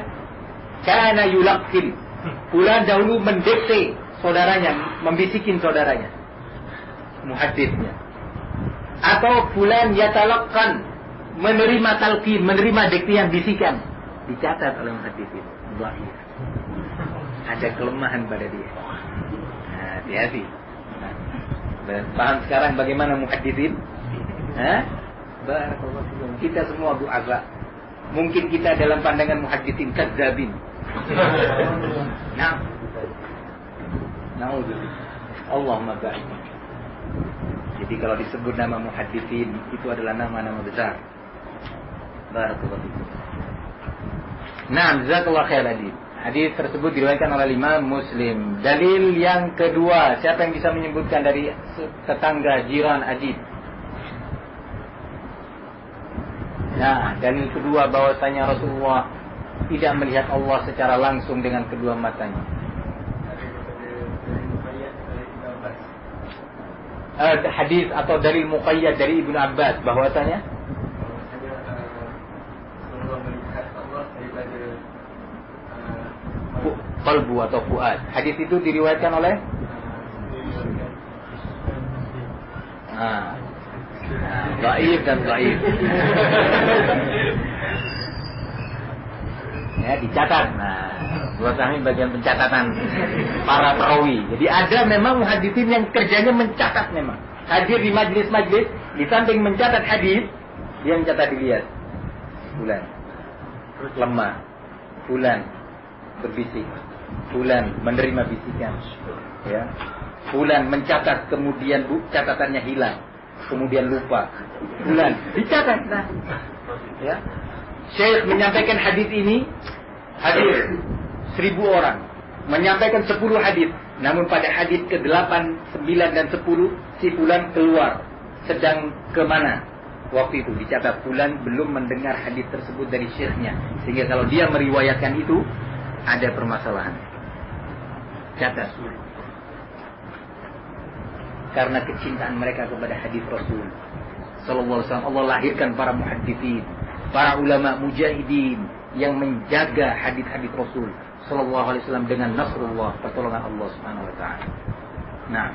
kana yulaqin, fulan dahulu mendikte saudaranya, membisikin saudaranya, muhaddisnya. Atau fulan yatalaqan, menerima talqin, menerima diktian bisikan, dicatat oleh muhaddisin dhaif. Ada kelemahan pada dia. Nah, hati-hati. Nah, paham sekarang bagaimana muhaddisin? Kita semua du'afa. Mungkin kita dalam pandangan muhaddisin kadzabin. Nah, naudzubillah. Allahumma ba'id. Jadi kalau disebut nama muhadditsin itu adalah nama-nama besar. Barakallahu fikum. Nah, jazakallahu khair hadis. Hadis tersebut diriwayatkan oleh Imam Muslim. Dalil yang kedua, siapa yang bisa menyebutkan dari tetangga jiran Adib? Nah, dalil kedua bahwasanya Rasulullah tidak melihat Allah secara langsung dengan kedua matanya. Hadis atau dalil muqayyad dari Ibnu Abbas bahwasanya qalbu atau fuad. Hadis itu diriwayatkan oleh dhaif dan dhaif. Ya, dicatat. Nah, buat kami bagian pencatatan para perawi. Jadi ada memang muhaditsin yang kerjanya mencatat memang. Hadir di majlis-majlis, di samping mencatat hadis, dia mencatat dilihat. Fulan lemah, fulan berbisik, fulan menerima bisikan, ya. Fulan mencatat kemudian catatannya hilang, kemudian lupa. Fulan dicatat, nah, ya. Syekh menyampaikan hadis ini, hadir 1000 orang, menyampaikan 10 hadis. Namun pada hadis ke-8, 9 dan 10 si fulan keluar, sedang kemana? Waktu itu dicatat fulan belum mendengar hadis tersebut dari syekhnya, sehingga kalau dia meriwayatkan itu ada permasalahan. Catat. Karena kecintaan mereka kepada hadis Rasul sallallahu alaihi wasallam, Allah lahirkan para muhadditsin, para ulama mujahidin yang menjaga hadis-hadis Rasul sallallahu alaihi wasallam dengan nasrullah, pertolongan Allah Subhanahu wa taala. Nah,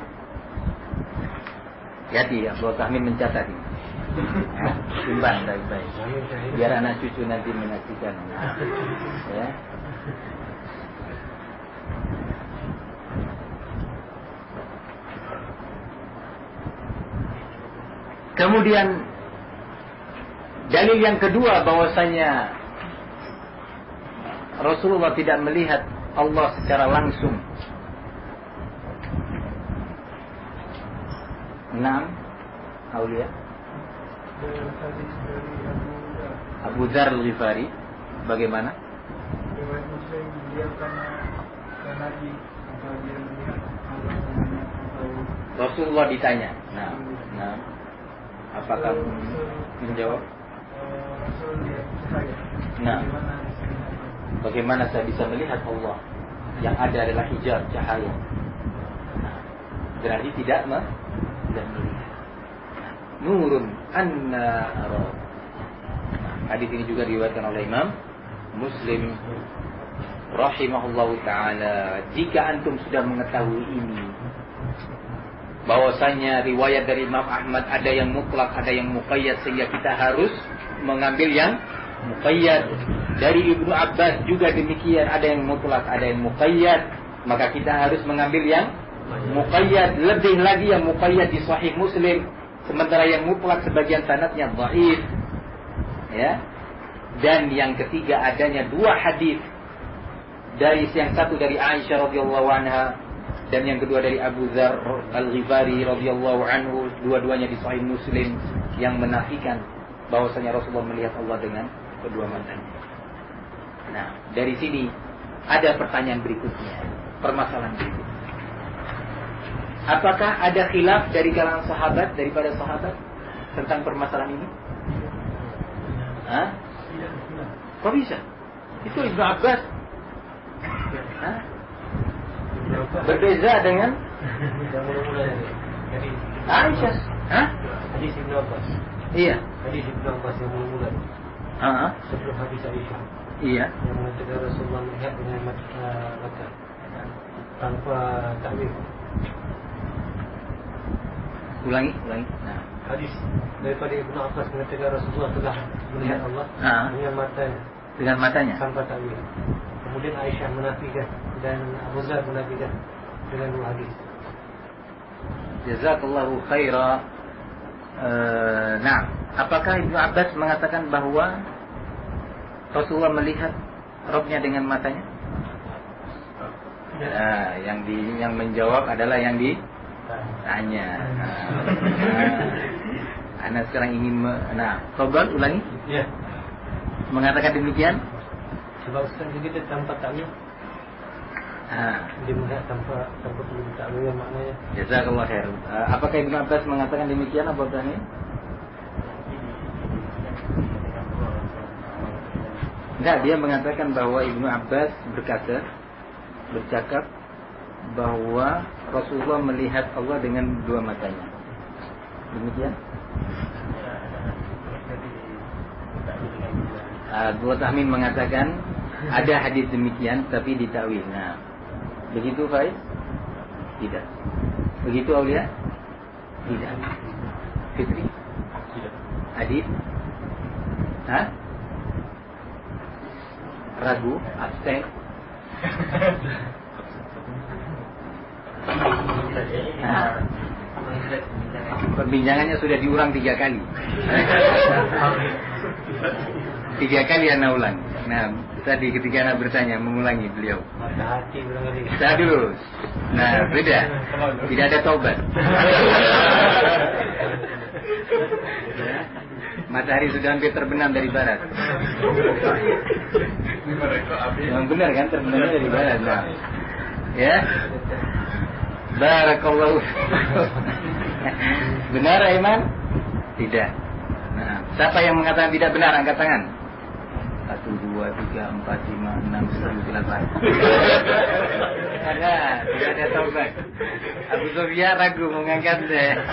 jadi Abdul Tahmin mencatat ini. Ya, simpan baik-baik biar anak cucu nanti menyaksikan. Nah, ya. Kemudian dalil yang kedua bahwasanya Rasulullah tidak melihat Allah secara langsung. 6 aulia Abu Dzar Al-Ghifari bagaimana? Rasulullah ditanya. Nah, apakah menjawab? Nah, bagaimana saya bisa melihat Allah? Yang ada adalah hijab cahaya. Nah, berarti tidak melihat. Nurun anna ara. Hadis ini juga diriwayatkan oleh Imam Muslim rahimahullahu taala. Jika antum sudah mengetahui ini, bahwasanya riwayat dari Imam Ahmad ada yang mutlak, ada yang muqayyad, sehingga kita harus mengambil yang muqayyad. Dari Ibnu Abbas juga demikian, ada yang mutlak, ada yang muqayyad, maka kita harus mengambil yang muqayyad. Lebih lagi yang muqayyad di Sahih Muslim, sementara yang mutlak sebagian sanadnya dhaif, ya. Dan yang ketiga adanya 2 hadis, dari yang satu dari Aisyah radhiyallahu anha dan yang kedua dari Abu Dzar Al-Ghifari radhiyallahu anhu, dua-duanya di Sahih Muslim, yang menafikan bahwasanya Rasulullah melihat Allah dengan kedua matanya. Nah, dari sini ada pertanyaan berikutnya, permasalahan berikutnya. Apakah ada khilaf dari kalangan sahabat, daripada sahabat tentang permasalahan ini? Hah? Kok bisa? Itu Ibnu Abbas. Hah? Berbeza dengan Aisyah. Hah? Hadis Ibnu Abbas. Iya. Hadis Ibnu Abbas yang mula-mula. Sebelum hadis Aisyah. Iya. Yang mengatakan Rasulullah melihat dengan mata tanpa takwil. Ulangi. Nah. Hadis daripada Ibnu Abbas mengatakan Rasulullah telah melihat Allah dengan matanya tanpa takwil. Kemudian Aisyah menafikan dan Abu Dzar menafikan dengan 2 hadis. Jazakallahu khaira. Nah, apakah Ibnu Abbas mengatakan bahwa Rasulullah melihat Rabbnya dengan matanya? Nah, yang menjawab adalah yang di Tanya. Anda sekarang ingin Tobal ulangi? Ya. Mengatakan demikian? Sebab Ustaz juga tanpa takwil. Dia melihat tanpa perlu takwil maknanya. Jazakallah khair. Apakah Ibnu Abbas mengatakan demikian apa Ibrahim? Enggak, dia mengatakan bahwa Ibnu Abbas bercakap bahwa Rasulullah melihat Allah dengan dua matanya. Demikian? Abu Tahmin mengatakan ada hadis demikian tapi ditakwil. Nah, begitu Faiz? Tidak. Begitu Aulia? Tidak. Fitri? Tidak. Adib? Hah? Ragu? Abstain? Perbincangannya sudah diulang 3 kali. 3 kali Anda ulang. Nah, tadi ketika Anda bertanya mengulangi beliau. Sadus. Nah, beda. Tidak ada taubat. Matahari sudah hampir terbenam dari barat. Yang benar kan, terbenamnya dari barat. Nah, ya. Barakallahu. Benar Aiman? Tidak. Nah, siapa yang mengatakan tidak benar angkat tangan? 1, 2, 3, 4, 5, 6, 7, 8. Tidak ada taubat. Abu Sofia ragu mengangkatnya.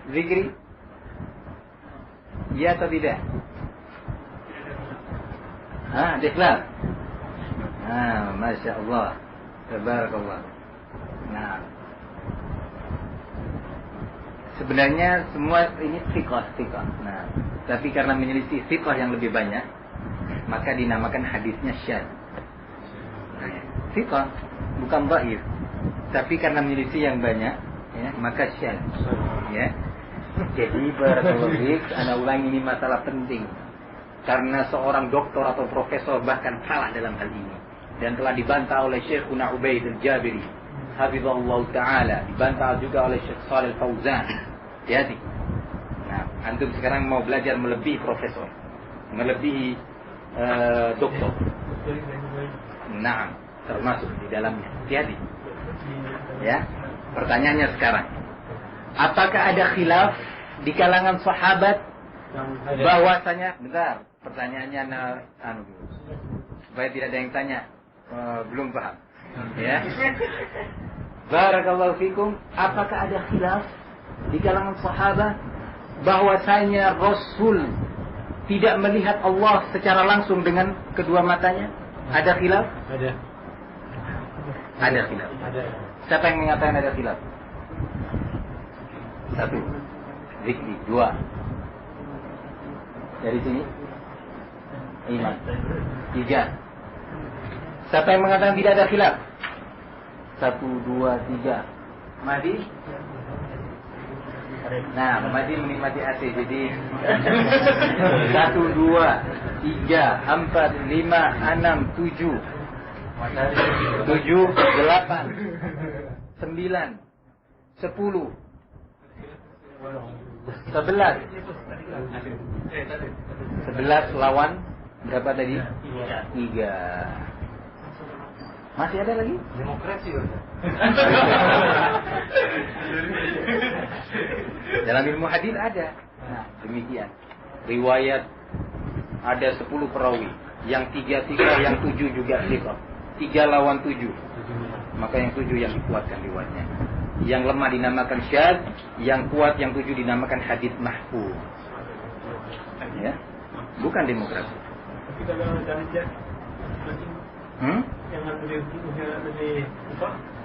Zikri? Ya atau tidak? Ikhlas. Masya Allah. Tabarakallah. Nah, sebenarnya semua ini thiqah. Nah, tapi karena menyelisih thiqah yang lebih banyak, maka dinamakan hadisnya syadz. Thiqah bukan dhaif, tapi karena menyelisih yang banyak, ya, maka syadz. Ya. Jadi barakallahu fiik, ana ulangi ini masalah penting. Karena seorang doktor atau profesor bahkan salah dalam hal ini dan telah dibantah oleh Syekhuna Ubaid al-Jabiri hafizahullah ta'ala, dibantah juga oleh Syekh Shalih Fauzan. Jadi, nah, antum sekarang mau belajar melebihi profesor, melebihi doktor. Nah, termasuk di dalamnya. Jadi, ya, pertanyaannya sekarang, apakah ada khilaf di kalangan sahabat bahwasanya, bentar, pertanyaannya supaya tidak ada yang tanya belum paham, ya. Barakallahu fikum. Apakah ada khilaf di kalangan sahabat bahwasanya Rasul tidak melihat Allah secara langsung dengan kedua matanya? Ada khilaf? Ada khilaf. Siapa yang mengatakan ada khilaf? 1. Zikri. 2. Dari sini Iman. 3. Siapa yang mengatakan tidak ada khilaf? 1, 2, 3. Mahdi? Nah, Mahdi menikmati AC. Jadi 1, 2, 3, 4, 5, 6, 7, 8, 9, 10, 11 lawan berapa tadi? 3. Masih ada lagi? Demokrasi. Dalam ilmu hadis ada. Nah, demikian. Riwayat ada 10 perawi, yang 3 thiqah, yang 7 juga thiqah. 3 lawan 7. Maka yang 7 yang dikuatkan riwayatnya. Yang lemah dinamakan syadz, yang kuat yang 7 dinamakan hadits mahfuz. Ya. Bukan demokrasi. Tapi kalau dari jangan lebih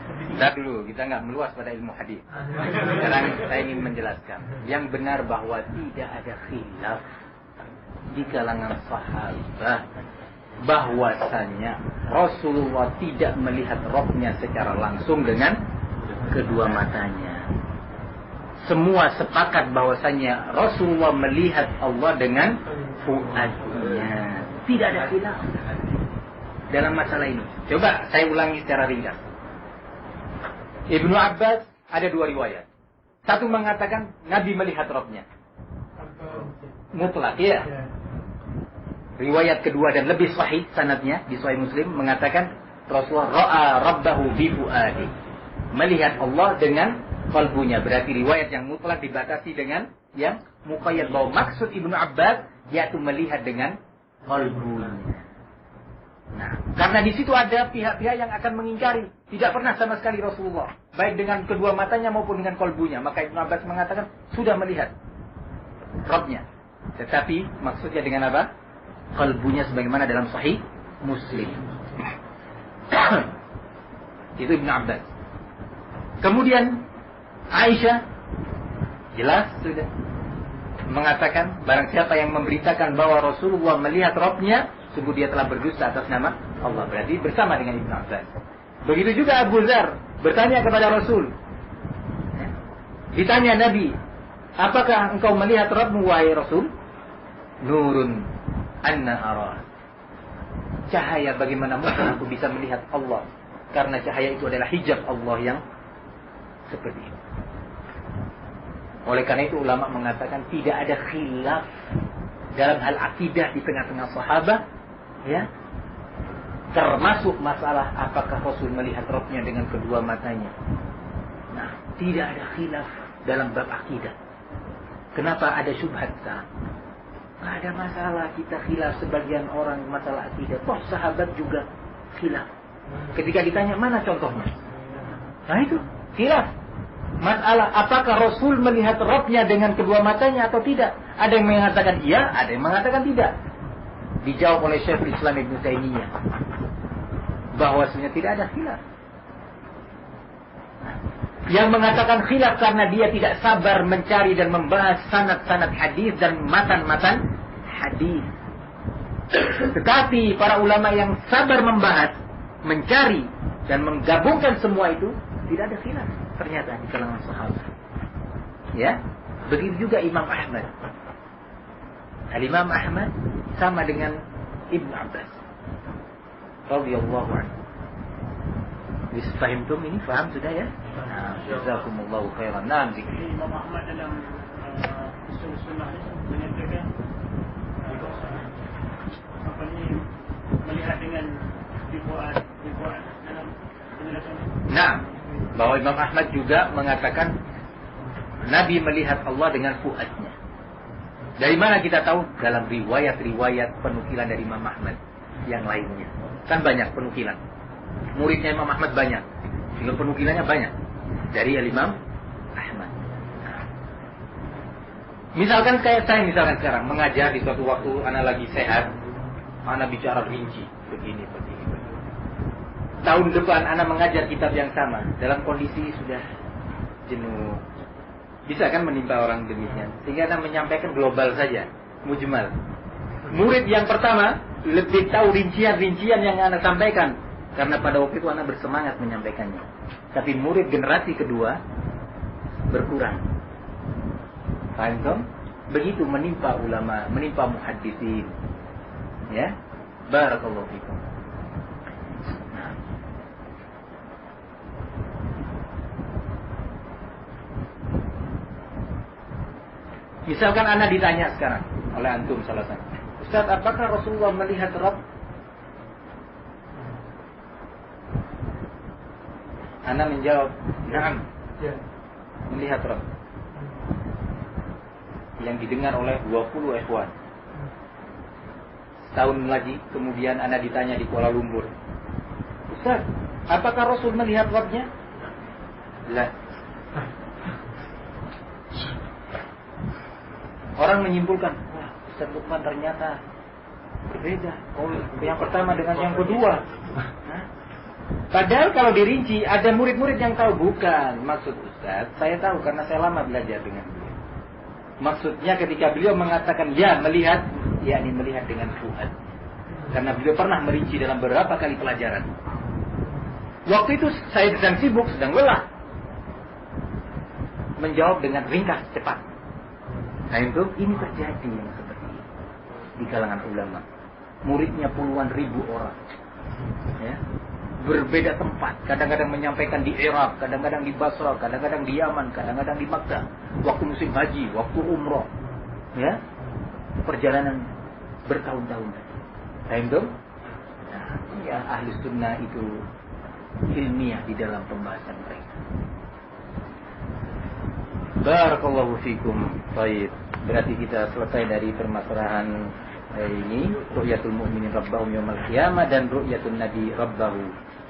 Tidak dulu, kita nggak meluas pada ilmu hadis. Sekarang saya ingin menjelaskan yang benar bahwa tidak ada khilaf di kalangan sahabat bahwasanya Rasulullah tidak melihat Rabbnya secara langsung dengan kedua matanya. Semua sepakat bahwasanya Rasulullah melihat Allah dengan fuadnya. Tidak ada khilaf dalam masalah ini. Coba saya ulangi secara ringkas. Ibnu Abbas ada dua riwayat. Satu mengatakan Nabi melihat Rabbnya. Mutlak, ya. Riwayat kedua dan lebih sahih sanadnya di Sahih Muslim mengatakan Rasulullah ra'a rabbahu bi fuadi. Melihat Allah dengan kalbunya. Berarti riwayat yang mutlak dibatasi dengan yang muqayyad, bahwa maksud Ibnu Abbas yaitu melihat dengan kalbunya. Nah, karena di situ ada pihak-pihak yang akan mengingkari, tidak pernah sama sekali Rasulullah, baik dengan kedua matanya maupun dengan kalbunya. Maka Ibnu Abbas mengatakan sudah melihat Rabbnya. Tetapi maksudnya dengan apa? Kalbunya, sebagaimana dalam Sahih Muslim. Itu Ibnu Abbas. Kemudian Aisyah jelas sudah mengatakan barang siapa yang memberitakan bahwa Rasulullah melihat Rabbnya, sungguh dia telah berdusta atas nama Allah. Berarti bersama dengan Ibnu Abbas. Begitu juga Abu Dzar bertanya kepada Rasul. Ditanya Nabi, apakah engkau melihat Rabbmu wahai Rasul? Nurun anna ara. Cahaya, bagaimana mungkin aku bisa melihat Allah? Karena cahaya itu adalah hijab Allah yang seperti itu. Oleh karena itu ulama mengatakan tidak ada khilaf dalam hal akidah di tengah-tengah sahabat, ya. Termasuk masalah apakah Rasul melihat Rabbnya dengan kedua matanya. Nah, tidak ada khilaf dalam bab akidah. Kenapa ada syubhat? Tidak ada masalah kita khilaf sebagian orang masalah akidah. Toh sahabat juga khilaf. Ketika ditanya mana contohnya? Nah itu khilaf. Masalah apakah Rasul melihat Rabbnya dengan kedua matanya atau tidak? Ada yang mengatakan iya, ada yang mengatakan tidak. Dijawab oleh Syekhul Islam Ibnu Taimiyah bahwasanya tidak ada khilaf. Yang mengatakan khilaf karena dia tidak sabar mencari dan membahas sanad-sanad hadis dan matan-matan hadis. Tetapi para ulama yang sabar membahas, mencari dan menggabungkan semua itu, tidak ada khilaf ternyata di kalangan sahabat. Ya, begitu juga Imam Ahmad. Al-Imam Ahmad sama dengan Ibnu Abbas radhiyallahu anhu. Fahimtum ini? Faham sudah ya? Jazakumullahu khairan. Naam, Imam Ahmad dalam usul sunnah menyatakan apa ni, melihat dengan dibuat dalam penjelasan. Nah, bahwa Imam Ahmad juga mengatakan Nabi melihat Allah dengan fuadnya. Dari mana kita tahu? Dalam riwayat-riwayat penukilan dari Imam Ahmad yang lainnya. Kan banyak penukilan. Muridnya Imam Ahmad banyak, sehingga penukilannya banyak dari Imam Ahmad. Nah, misalkan kayak saya sekarang mengajar di suatu waktu, anak lagi sehat, anak bicara rinci begini. Tahun depan anak mengajar kitab yang sama dalam kondisi sudah jenuh. Bisa kan menimpa orang demikian. Sehingga anak menyampaikan global saja, mujmal. Murid yang pertama lebih tahu rincian-rincian yang anak sampaikan, karena pada waktu itu anak bersemangat menyampaikannya. Tapi murid generasi kedua berkurang. Paham kan? Begitu menimpa ulama, menimpa muhaddisin. Ya, barakallahu fikum. Misalkan anak ditanya sekarang oleh antum salah satu, Ustaz, apakah Rasulullah melihat Rabb? Anak menjawab, "Na'am." Melihat Rabb. Yang didengar oleh 20 ikhwan. Setahun lagi kemudian anak ditanya di Kuala Lumpur, Ustaz, apakah Rasul melihat Rabbnya? Lah. Orang menyimpulkan, wah, Ustaz Lukman ternyata berbeda. Oh, yang pertama dengan yang kedua. Padahal kalau dirinci, ada murid-murid yang tahu. Bukan, maksud Ustaz, saya tahu karena saya lama belajar dengan beliau. Maksudnya ketika beliau mengatakan, ya melihat, yakni melihat dengan fuad. Karena beliau pernah merinci dalam beberapa kali pelajaran. Waktu itu saya sedang sibuk, sedang lelah. Menjawab dengan ringkas, cepat. Nah itu, ini terjadi yang seperti ini di kalangan ulama. Muridnya puluhan ribu orang. Ya. berbeda tempat. Kadang-kadang menyampaikan di Irak, kadang-kadang di Basra, kadang-kadang di Yaman, kadang-kadang di Makkah. Waktu musim haji, waktu umroh. Ya. Perjalanan bertahun-tahun. Paham? Nah, ya ahli sunnah itu ilmiah di dalam pembahasan mereka. Barakallahu fikum. Baik. Berarti kita selesai dari permasalahan ini, ru'yatul mu'minin rabbahum yaumil qiyamah dan ru'yatul nabi rabbahu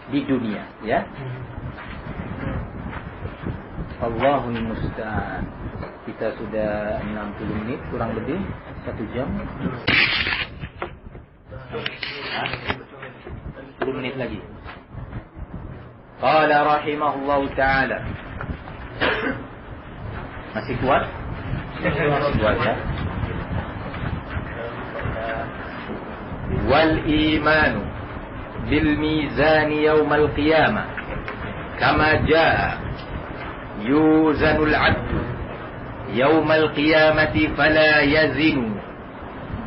di dunia, ya. Allahul musta'an. Kita sudah 60 menit kurang lebih 1 jam. 10 menit lagi. Qala rahimahullahu ta'ala. Masih kuat? Kuat, ya. Wal imanu bil mizan yaumal qiyamah kama jaa yuzanul 'abdu yaumal qiyamati fala yazinu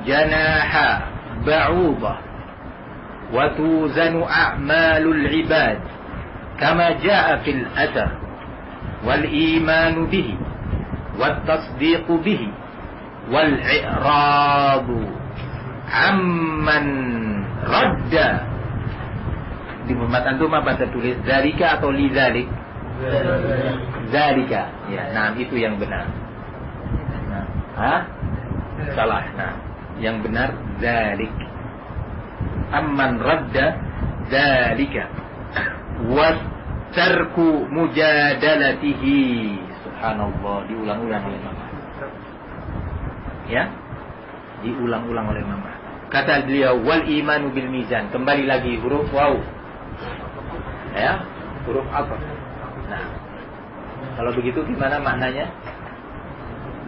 janaha ba'udah wa tuzanu a'malul 'ibad kama jaa fil athar wal imanu bihi wat tasdiqu bihi wal i'radu amman radda. Di mumat antum apa tertulis zalika atau lidzalik? Zalika. Ya, nah itu yang benar. Nah, salah. Nah, yang benar zalik. Amman radda zalika. Wa tarku mujadalatihi. Subhanallah, diulang-ulang oleh Imam. Ya? Diulang-ulang oleh Imam. Kata beliau wal imanu bil mizan. Kembali lagi huruf waw. Ya, huruf apa? Nah, kalau begitu gimana maknanya?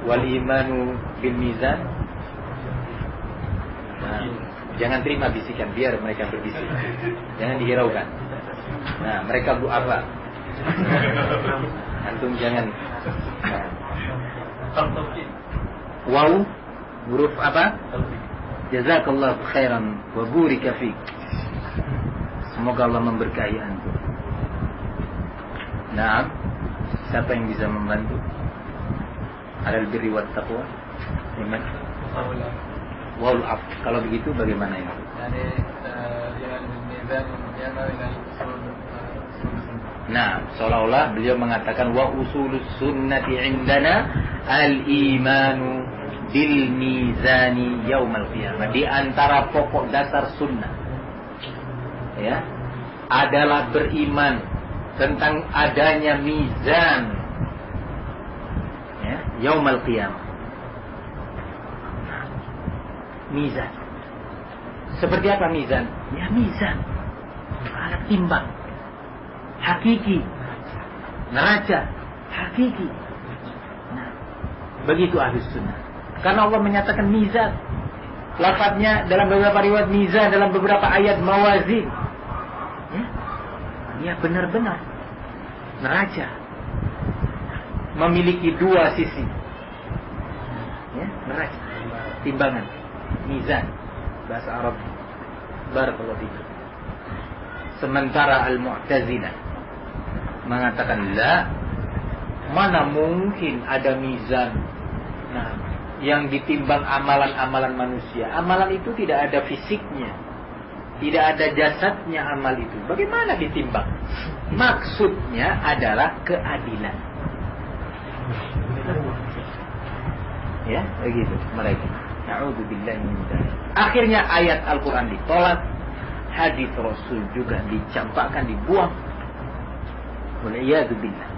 Wal imanu bil mizan. Nah, jangan terima bisikan, biar mereka berbisik. Jangan dihiraukan. Nah, mereka bu apa? Antum jangan. Nah. Waw, huruf apa? Jazakallahu khairan wa burika fiik. Semoga Allah memberkahi antum. Nah, siapa yang bisa membantu? Alal birri wat taqwa. Iman. Wal af. Kalau begitu bagaimana ini? Nah, seolah-olah beliau mengatakan wa usulus sunnati indana al-imanu bil mizani yaumal qiyamah. Di antara pokok dasar sunnah, ya, adalah beriman tentang adanya mizan, ya, yaumal qiyamah. Mizan. Seperti apa mizan? Ya, mizan, alat timbang, hakiki, neraca, hakiki. Nah, begitu ahli sunnah. Karena Allah menyatakan mizan. Lafadznya dalam beberapa riwayat mizan, dalam beberapa ayat mawazin. Ya, benar-benar neraca memiliki dua sisi. Ya, neraca, timbangan, mizan, bahasa Arab. Barakallahu fiik. Sementara Al-Mu'tazilah mengatakan la, mana mungkin ada mizan. Nah, yang ditimbang amalan-amalan manusia. Amalan itu tidak ada fisiknya, tidak ada jasadnya amal itu. Bagaimana ditimbang? Maksudnya adalah keadilan. Ya, begitu mereka. Na'udzubillahi min dzalik. Akhirnya ayat Al-Quran ditolak, hadis Rasul juga dicampakkan, dibuang. Waliyadzubillah.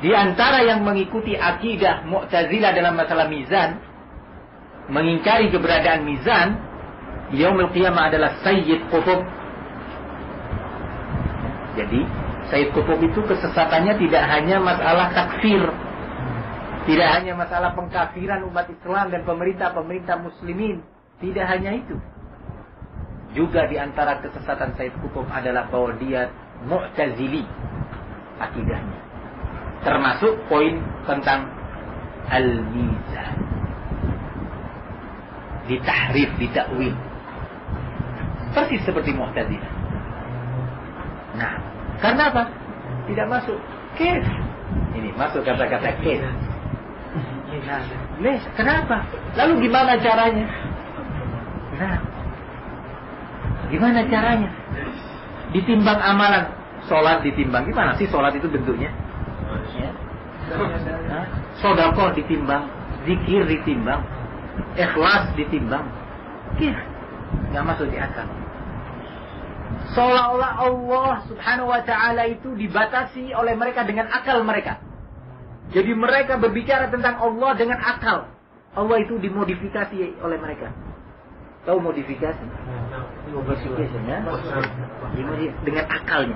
Di antara yang mengikuti akidah Mu'tazilah dalam masalah mizan, mengingkari keberadaan mizan, yaumul qiyamah adalah Sayyid Qutb. Jadi, Sayyid Qutb itu kesesatannya tidak hanya masalah takfir, tidak hanya masalah pengkafiran umat Islam dan pemerintah-pemerintah muslimin, tidak hanya itu. Juga di antara kesesatan Sayyid Qutb adalah bahwa dia Mu'tazili akidahnya. Termasuk poin tentang al-mizan. Ditahrif, ditakwil. Persis seperti Mu'tazilah. Nah, karena apa? Tidak masuk kif. Ini masuk kata-kata kif. Nah, kenapa? Lalu gimana caranya? Nah, gimana caranya? Ditimbang amalan. Sholat ditimbang. Gimana sih sholat itu bentuknya? Ya. Sedekah ditimbang, zikir ditimbang, ikhlas ditimbang. Kif. Nggak masuk di akal. Seolah-olah Allah subhanahu wa ta'ala itu dibatasi oleh mereka dengan akal mereka. Jadi mereka berbicara tentang Allah dengan akal. Allah itu dimodifikasi oleh mereka. Tahu modifikasi? Modification ya? Dengan akalnya.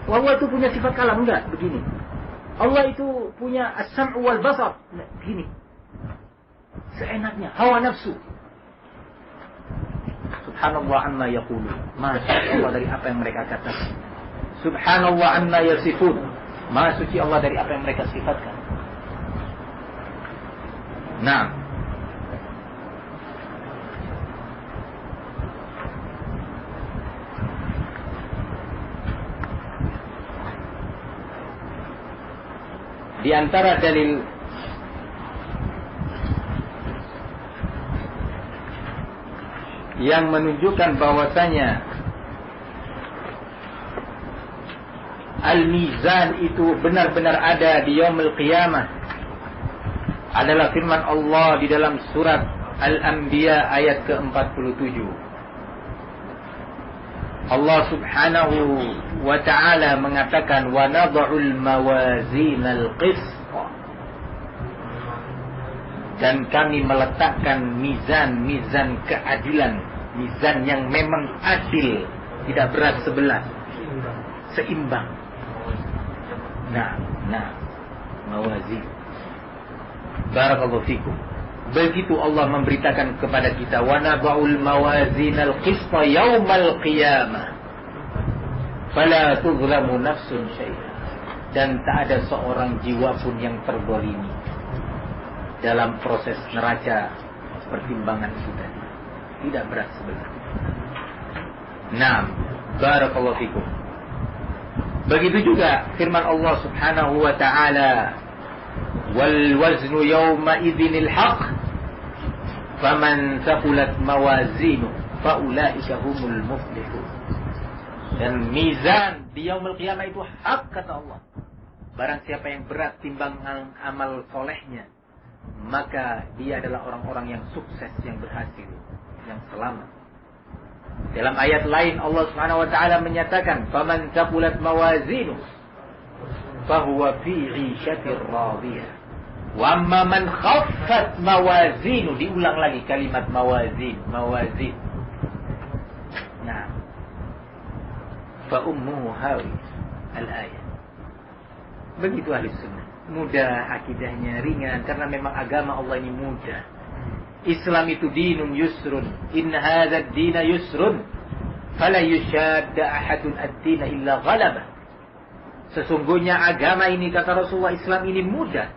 Allah itu punya sifat kalam, enggak? Begini. Allah itu punya as-sam'u wal basar. Nah, begini. Seenaknya, hawa nafsu. Subhanallah amma yaqulu. Masya Allah dari apa yang mereka katakan. Subhanallah amma yasifun. Maha suci Allah dari apa yang mereka sifatkan. Nah. Di antara dalil yang menunjukkan bahwasanya al-mizan itu benar-benar ada di yaumul qiyamah adalah firman Allah di dalam surat Al-Anbiya ayat ke-47. Allah subhanahu wa ta'ala mengatakan wa nad'ul mawazinal qist, dan kami meletakkan mizan keadilan, mizan yang memang adil, tidak berat sebelah, seimbang. Nah, mawazin. Barakallahu fikum. Begitu Allah memberitakan kepada kita wa nad'ul mawazinal qista yaumal qiyamah fala tuzlamu nafsun syai'an, dan tak ada seorang jiwa pun yang terzalimi dalam proses neraca pertimbangan kita. Tidak berat sebelah. Naam, barakallahu fikum. Begitu juga firman Allah subhanahu wa ta'ala wal waznu yawma idzinil haqq faman thaqulat mawazinu faulaika humul muflihun. Dan mizan di yaumul qiyamah itu hak, kata Allah. Barang siapa yang berat timbangan amal solehnya, maka dia adalah orang-orang yang sukses, yang berhasil, yang selamat. Dalam ayat lain Allah Subhanahu wa taala menyatakan, "Faman thaqulat mawazinu fahuwa fi 'ishatir radiyah. Wa amma man khaffat mawazinu," diulang lagi kalimat mawazin. Nah, fa ummuhu hawiyah, al-ayat. Begitu ahli sunnah. Mudah akidahnya, ringan, karena memang agama Allah ini mudah. Islam itu dinun yusrun. Inna hadzal dina yusrun. Fala yushadda ahadun ad-dina illa ghalabah. Sesungguhnya agama ini, kata Rasulullah, Islam ini mudah.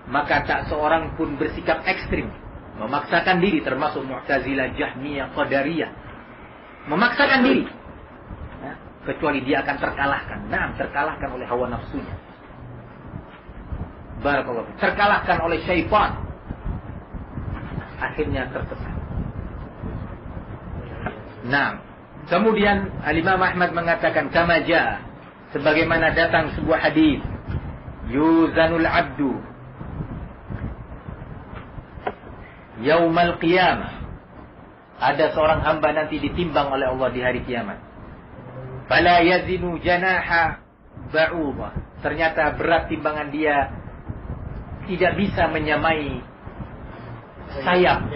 Maka tak seorang pun bersikap ekstrim, memaksakan diri, termasuk Mu'tazilah, Jahmiyah, Qadariyah. Memaksakan diri. Ya, kecuali dia akan terkalahkan. Nah, terkalahkan oleh hawa nafsunya. Barakallahu. Terkalahkan oleh syaitan. Akhirnya tersesat. Nah, kemudian Al-Imam Ahmad mengatakan kama jaa, sebagaimana datang sebuah hadis, yuzanul abdu yaumal qiyamah, ada seorang hamba nanti ditimbang oleh Allah di hari kiamat. Fala yazinu janaha ba'udah, ternyata berat timbangan dia tidak bisa menyamai sayap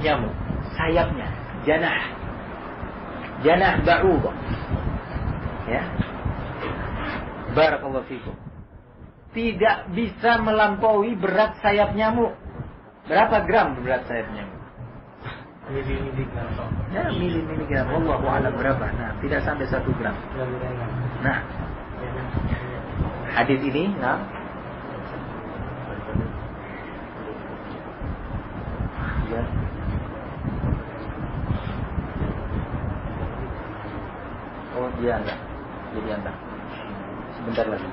nyamuk, sayapnya, janah ba'udah. Ya, barakallahu fikum. Tidak bisa melampaui berat sayap nyamuk. Berapa gram berat sayap nyamuk? Miligram. Ya, miligram. Wallahu a'lam berapa. Nah, tidak sampai 1 gram. Nah, hadis ini, Iya enggak. Jadi enggak. Sebentar lagi.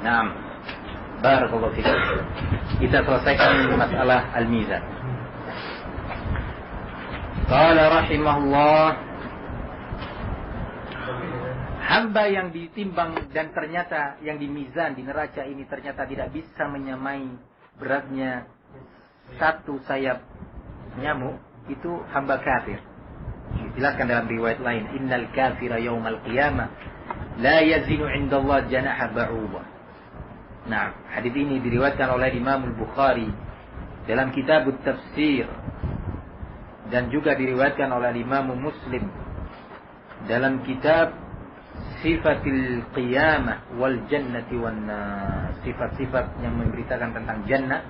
Naam. Barakallahu fikum. Kita selesaikan masalah al-mizan. Qala rahimahullah, hamba yang ditimbang dan ternyata yang di mizan di neraca ini ternyata tidak bisa menyamai beratnya satu sayap nyamuk, itu hamba kafir. Dijelaskan dalam riwayat lain, innal kafira yaumal qiyamah la yazinu 'indallah janaha ba'udah. Nah, hadis ini diriwayatkan oleh Imam Al-Bukhari dalam kitab Tafsir dan juga diriwayatkan oleh Imam Muslim dalam kitab Sifatil Qiyamah wal Jannati wan Nar. Sifat-sifat yang memberitakan tentang jannah,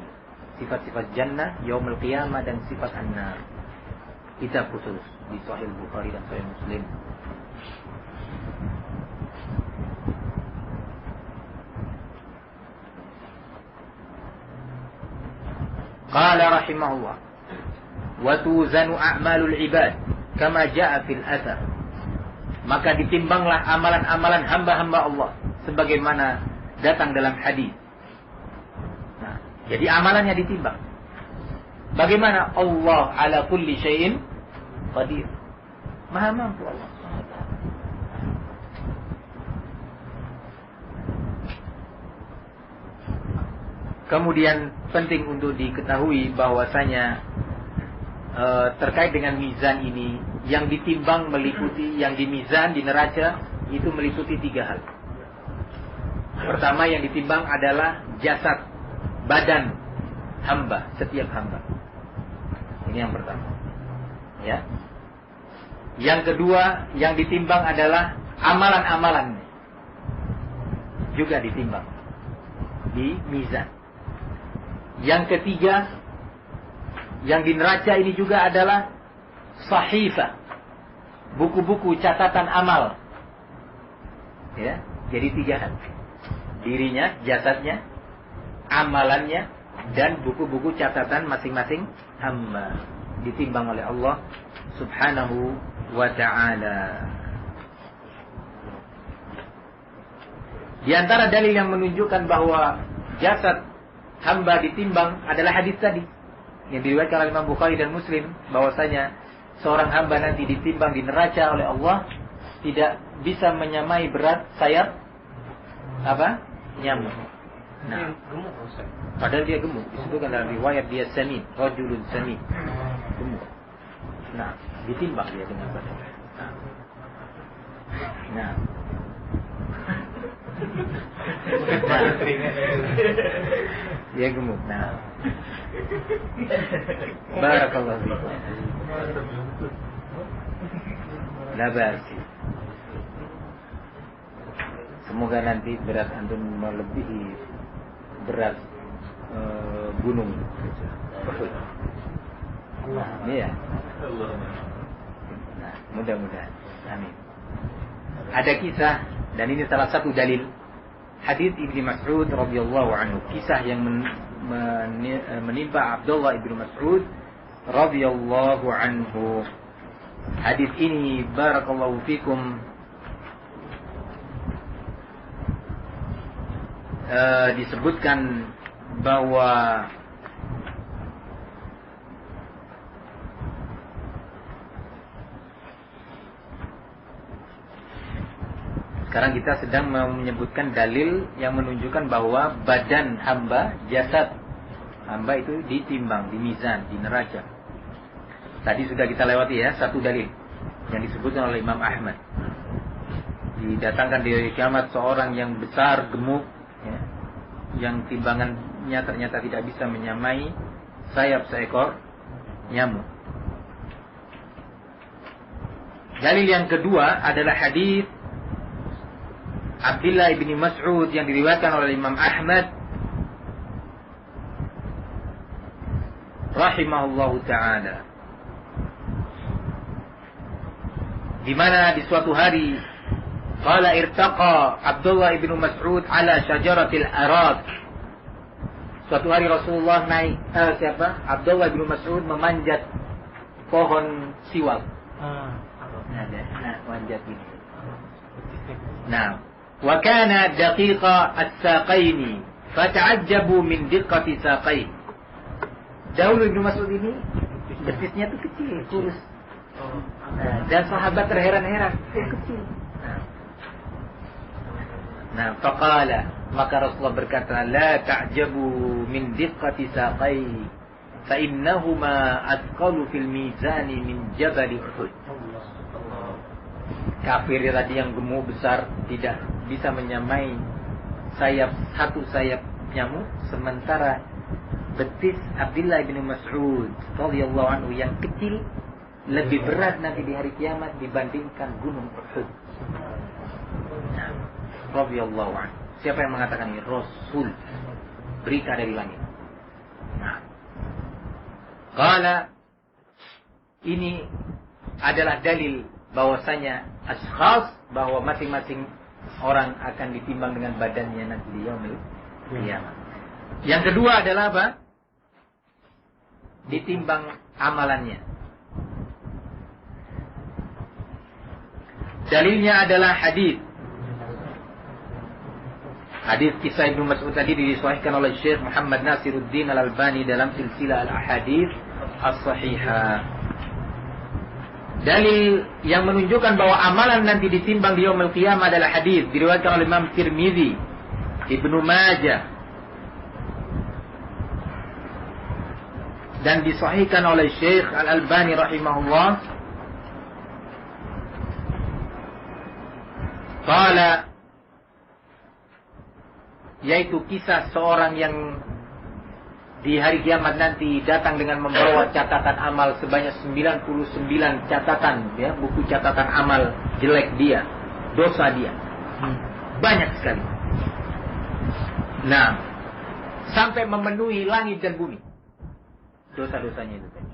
sifat-sifat jannah, yaumul qiyamah dan sifat an-nar. Kitab khusus di Sahih Bukhari dan Sahih Muslim. Qala rahimahullah, wa tuzanu a'malul ibad kama jaa fil athar. Maka ditimbanglah amalan-amalan hamba-hamba Allah sebagaimana datang dalam hadis. Nah, jadi amalannya ditimbang. Bagaimana? Allah ala kulli syai'in qadir. Maha mampu Allah. Kemudian penting untuk diketahui bahwasanya terkait dengan mizan ini, yang ditimbang meliputi, yang di mizan di neraca itu meliputi 3 hal. Pertama yang ditimbang adalah jasad, badan hamba, setiap hamba. Ini yang pertama. Ya. Yang kedua yang ditimbang adalah amalan-amalan, juga ditimbang di mizan. Yang ketiga, yang di neraca ini juga adalah sahifah, buku-buku catatan amal. Ya, jadi 3 hal. Dirinya, jasadnya, amalannya, dan buku-buku catatan masing-masing hamba ditimbang oleh Allah Subhanahu wa ta'ala. Di antara dalil yang menunjukkan bahwa jasad hamba ditimbang adalah hadis tadi yang diriwayatkan oleh Imam Bukhari dan Muslim, bahwasanya seorang hamba nanti ditimbang di neraca oleh Allah tidak bisa menyamai berat sayap nyamuk. Nah, padahal dia gemuk. Disebutkan dalam riwayat dia samin, rajulun samin, gemuk. Nah, ditimbang dia dengan badan. Nah. Dia gemuk. Nah. Barakallahu fiikum. Labas. Semoga nanti berat antum melebihi berat gunung. Iya. Nah, mudah-mudahan. Amin. Ada kisah, dan ini salah satu dalil hadis Ibnu Mas'ud radhiyallahu anhu, kisah yang menimpa Abdullah Ibnu Mas'ud radhiyallahu anhu. Hadis ini barakallahu fikum disebutkan bahwa sekarang kita sedang menyebutkan dalil yang menunjukkan bahwa badan hamba, jasad hamba itu ditimbang, di mizan, di neraca. Tadi sudah kita lewati ya, satu dalil yang disebutkan oleh Imam Ahmad. Didatangkan di hari kiamat seorang yang besar, gemuk, ya, yang timbangannya ternyata tidak bisa menyamai sayap seekor nyamuk. Dalil yang kedua adalah hadis Abdullah bin Mas'ud yang diriwayatkan oleh Imam Ahmad rahimahullahu ta'ala, di mana di suatu hari qala irtaqa Abdullah bin Mas'ud ala syajaratil arad. Suatu hari Rasulullah naik Abdullah bin Mas'ud memanjat pohon siwak. ada. Nah, manjat ini. Nah, wa kana daqiqa as-saqaini fata'ajjabu min diqqati saqai. Dahulu Ibnu Mas'ud ini betisnya tuh kecil, kurus. Dan sahabat terheran-heran, kecil. Nah, faqala, maka Rasulullah berkata, la ta'jabu min diqqati saqai, fa innahuma athqalu fil mizani min jabal Uhud. Kafir tadi yang gemuk besar tidak bisa menyamai satu sayap nyamuk, sementara betis Abdullah bin Mas'ud radhiyallahu anhu yang kecil lebih berat nanti di hari kiamat dibandingkan gunung Uhud. Radhiyallahu anhu. Siapa yang mengatakan ini? Rasul, berita dari langit. Nah, qala, ini adalah dalil bahwasanya ashkhas, bahwa masing-masing orang akan ditimbang dengan badannya nanti di yaumil qiyamah. Yang kedua adalah apa? Ditimbang amalannya. Dalilnya adalah hadis kisah Ibnu Mas'ud tadi disahihkan oleh Syekh Muhammad Nasiruddin Al-Albani dalam silsilah Al-Ahadits As-Sahihah. Dalil yang menunjukkan bahwa amalan nanti ditimbang di yaumil qiyamah adalah hadis diriwayatkan oleh Imam Tirmizi, Ibnu Majah, dan disahihkan oleh Syekh Al-Albani rahimahullah. Qala, yaitu kisah seorang yang di hari kiamat nanti datang dengan membawa catatan amal sebanyak 99 catatan, ya, buku catatan amal jelek dia, dosa dia. Banyak sekali. Nah, sampai memenuhi langit dan bumi. Dosa-dosanya itu tadi,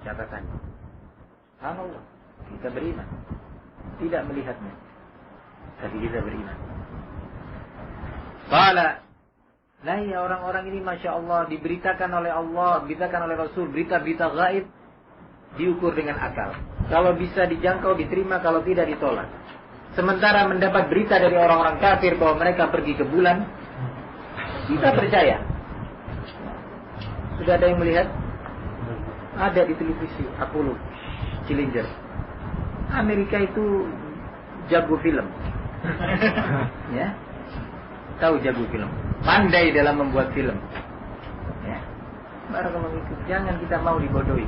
catatannya. Subhanallah, kita beriman. Tidak melihatnya, tapi kita beriman. Qala, nah ya, orang-orang ini Masya Allah diberitakan oleh Allah, diberitakan oleh Rasul, berita-berita gaib diukur dengan akal. Kalau bisa dijangkau diterima, kalau tidak ditolak. Sementara mendapat berita dari orang-orang kafir bahwa mereka pergi ke bulan, kita percaya. Sudah ada yang melihat? Ada di televisi, Apollo, Challenger. Amerika itu jago film. Ya, tahu jago film, pandai dalam membuat film. Ya, barakallahu fikum. Jangan kita mau dibodohi.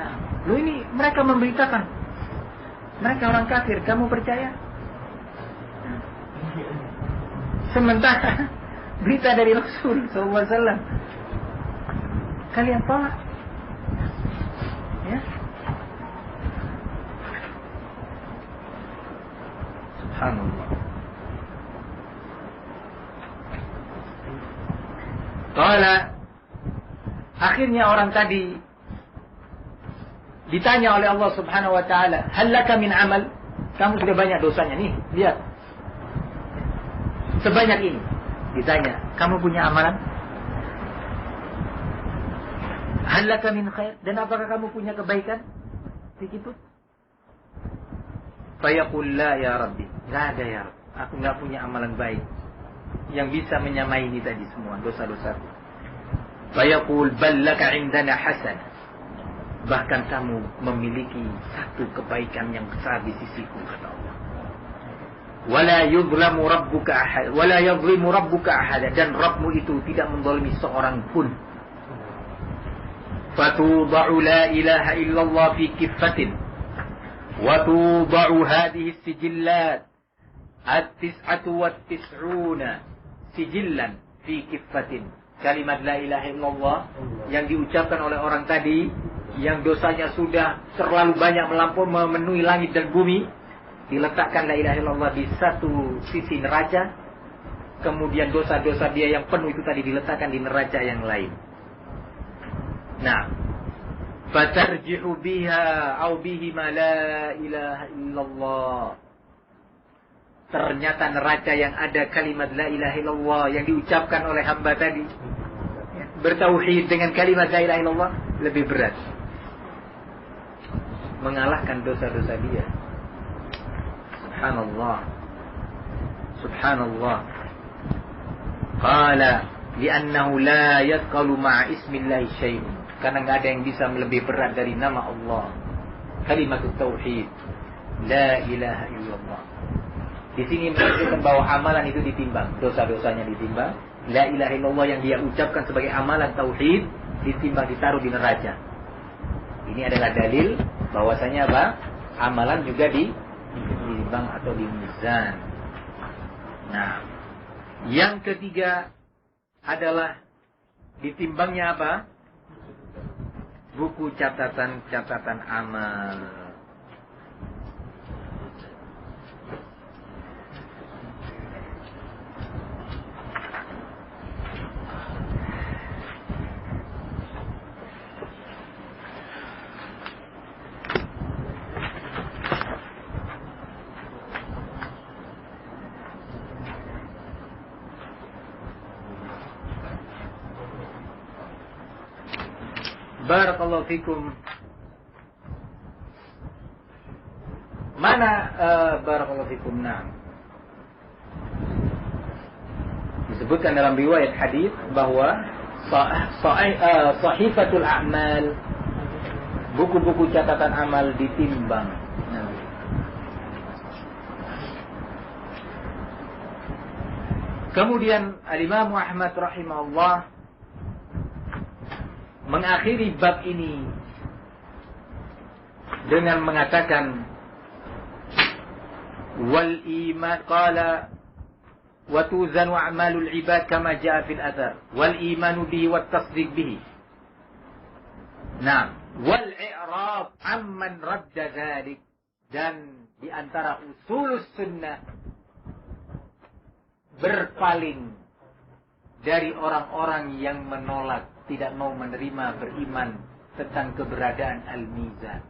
Nah, lu ini mereka memberitakan, mereka orang kafir, kamu percaya? Sementara berita dari Rasul SAW kalian tolak. Ya, subhanallah. Qala, akhirnya orang tadi ditanya oleh Allah Subhanahu wa taala, "Hal laka min amal?" Kamu sudah banyak dosanya nih, lihat. Sebanyak ini. Ditanya, "Kamu punya amalan?" "Hal laka min khair?" Dan apakah kamu punya kebaikan? Sedikit pun. Fayaqul la ya Rabbi. Enggak ada ya Rabbi. Aku enggak punya amalan baik yang bisa menyamai ini tadi semua dosa-dosa. Fayaqul bal laka indana hasanah. Bahkan kamu memiliki satu kebaikan yang besar di sisiku, kata Allah. Wala yuzlamu rabbuka ahad, wala yuzlimu rabbuka ahad, dan Rabbmu itu tidak menzalimi seorang pun. Fatuda'u la ilaha illallah fi kiffatin wa tuda'u hadhihi sijillat at-tis'atu wat-tis'una sijillan fi kiffatin. Kalimat la ilaha illallah yang diucapkan oleh orang tadi, yang dosanya sudah terlalu banyak melampaui memenuhi langit dan bumi, diletakkan la ilaha illallah di satu sisi neraca, kemudian dosa-dosa dia yang penuh itu tadi diletakkan di neraca yang lain. Nah, fatarjihu biha au bihi ma la ilaha illallah. Ternyata neraca yang ada kalimat la ilaha illallah yang diucapkan oleh hamba tadi, bertauhid dengan kalimat la ilaha illallah, lebih berat. mengalahkan dosa-dosa dia. Subhanallah. Subhanallah. Qala li'annahu la yadqalu ma'a ismillahi syai'un. Karena enggak ada yang bisa lebih berat dari nama Allah. Kalimatut tauhid. La ilaha illallah. Di sini menunjukkan bahwa amalan itu ditimbang, dosa-dosanya ditimbang. La ilaha illallah yang dia ucapkan sebagai amalan tauhid ditimbang, ditaruh di neraca. Ini adalah dalil bahwasanya apa? Amalan juga ditimbang atau di mizan. Nah, yang ketiga adalah ditimbangnya apa? Buku catatan amal. Barakallahu fikum. Mana barakallahu fikum? Nah, disebutkan dalam riwayat hadis bahwa sahifatul a'mal, buku-buku catatan amal ditimbang. Nah. Kemudian Al-Imam Ahmad rahimahullah mengakhiri bab ini dengan mengatakan wal iman qala wa tuzanu a'malul ibad kama jaa fil athar wal imanu bihi wat tasdiq bihi. Nah, wal i'rab amman radda dzalik, dan di antara usulus sunnah berpaling dari orang-orang yang menolak, tidak mau menerima, beriman tentang keberadaan al-mizan.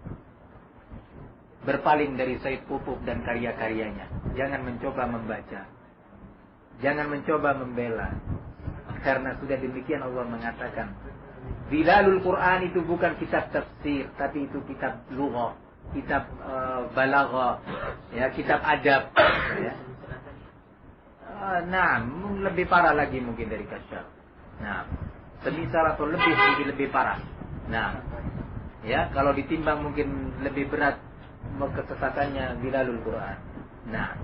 Berpaling dari Sayyid Qutb dan karya-karyanya. Jangan mencoba membaca, jangan mencoba membela, karena sudah demikian Allah mengatakan Zilalul Quran itu bukan kitab tafsir, tapi itu kitab lughah, kitab balaghah, ya, kitab adab, ya. Nah, lebih parah lagi mungkin dari kasyaf. Nah, semisal atau lebih parah. Nah, ya, kalau ditimbang mungkin lebih berat kesesatannya Zilalul Quran. Nah,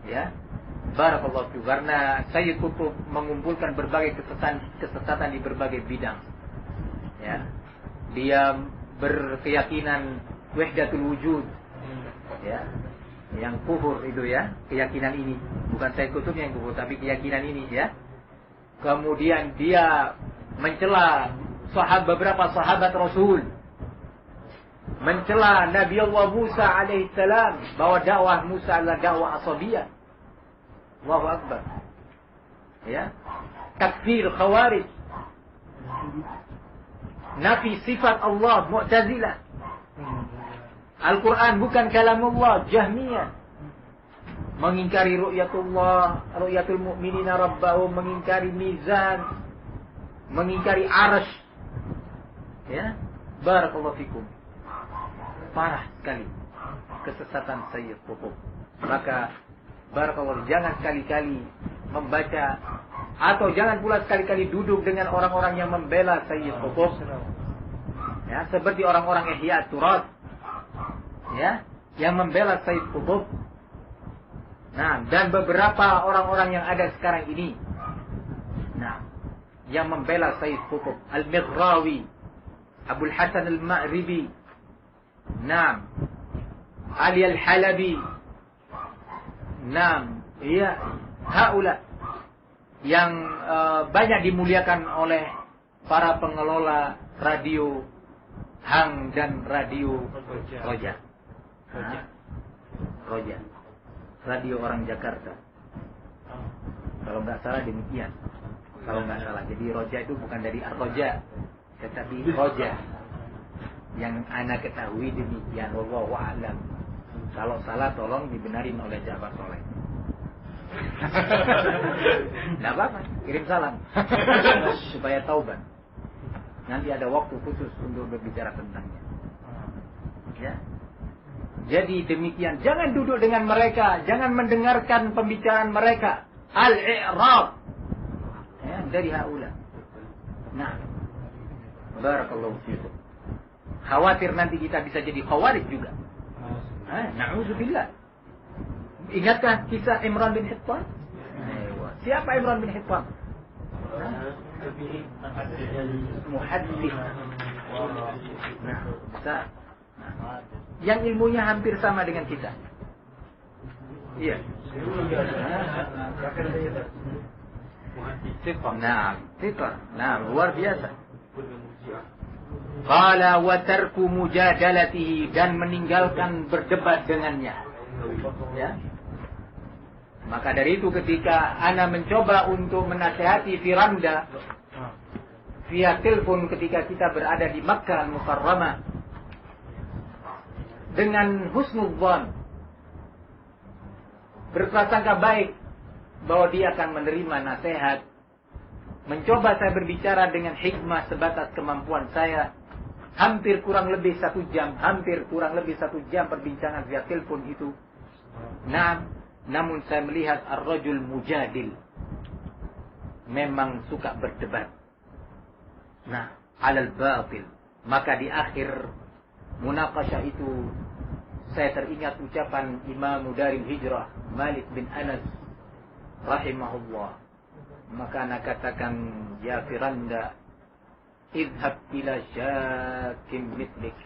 ya, barakallahu fiik, karena Sayyid Qutb mengumpulkan berbagai kesesatan di berbagai bidang. Ya, dia berkeyakinan wahdatul wujud, ya, yang kufur itu, ya, keyakinan ini bukan Sayyid Qutb yang kufur, tapi keyakinan ini, ya. Kemudian dia mencela beberapa sahabat Rasul, mencela Nabi Allah Musa alaihissalam bahwa dakwah Musa adalah dakwah asabiyah. Allahu Akbar. Ya, takfir khawarij, nafi sifat Allah Mu'tazilah, Al-Quran bukan kalamullah Jahmiyah, mengingkari ru'yatullah, ru'yatul mu'minina rabbahum, mengingkari mizan, mengingkari arsh. Ya, barakallahu fikum. Parah sekali kesesatan Sayyid Qutb. Maka barakallahu, jangan sekali-kali membaca, atau jangan pula sekali-kali duduk dengan orang-orang yang membela Sayyid Qutb. Ya, seperti orang-orang Ihya Turat, ya, yang membela Sayyid Qutb. Nah, dan beberapa orang-orang yang ada sekarang ini, nah, yang membela Sayyid Qutb, Al-Mighrawi, Abul Hasan Al-Ma'ribi, nah, Ali Al-Halabi, nah, ya, haula yang banyak dimuliakan oleh para pengelola radio Hang dan radio Roja. Roja, radio orang Jakarta. Kalau nggak salah demikian. Kalau nggak salah. Jadi Roja itu bukan dari Ar-Roja, tetapi Roja. Yang ana ketahui demikian. Wallahu a'lam. Kalau salah tolong dibenarin oleh Jabar Soleh. Nggak apa-apa, kirim salam supaya taubat. Nanti ada waktu khusus untuk berbicara tentangnya. Ya, Jadi demikian, jangan duduk dengan mereka, jangan mendengarkan pembicaraan mereka. Al-i'rab ya, dari haula. Nah, barakallahu fiikum. Khawatir nanti kita bisa jadi khawarij juga. Na'udzubillah. Ingatkah kisah Imran bin Hittan? Siapa Imran bin Hittan? Muhaddits. Yang ilmunya hampir sama dengan kita. Iya. Nah, luar biasa. Qala wa tarku mujadalatihi, dan meninggalkan berdebat dengannya. Ya. Maka dari itu ketika ana mencoba untuk menasihati Firanda via telepon ketika kita berada di Makkah Al-Mukarramah dengan husnudzan, berprasangka baik bahwa dia akan menerima nasihat, mencoba saya berbicara dengan hikmah sebatas kemampuan saya, hampir kurang lebih 1 jam perbincangan via telepon itu. Namun saya melihat ar-rajul mujadil memang suka berdebat. Alal batil. Maka di akhir munaqasyah itu saya teringat ucapan Imam Darul Hijrah Malik bin Anas rahimahullah. Maka ana katakan, ya Firanda, idhab ila syakim mithlik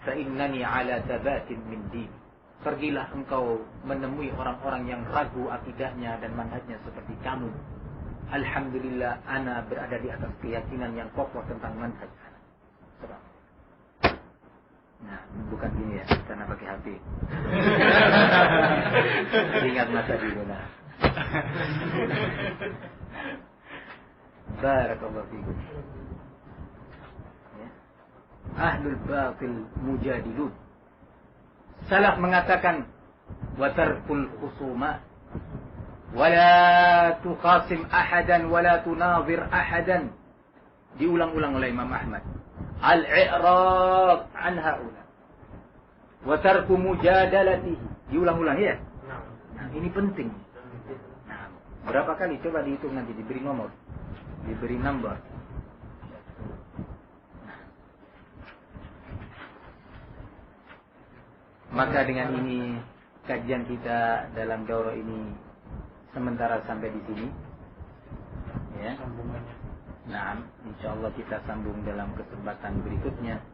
fa innani ala tabatin min din. Pergilah engkau menemui orang-orang yang ragu akidahnya dan manhajnya seperti kamu. Alhamdulillah, ana berada di atas keyakinan yang kokoh tentang manhaj. Nah, bukan gini ya, karena pakai HP. Ingat masa dulu. Barakallahu fikum. Ya. Ahlul batil mujadilun. Salaf mengatakan wa tarkul khusuma wala tuqasim ahadan wala tunazir ahadan. Diulang-ulang oleh Imam Ahmad. Al-i'rab an haula wa tarku mujadalatihi. Diulang-ulang ya. Nah, ini penting. Nah, berapa kali coba dihitung nanti, diberi nomor, diberi number. Maka dengan ini kajian kita dalam daurah ini sementara sampai di sini. Ya. Nah, insyaallah kita sambung dalam kesempatan berikutnya.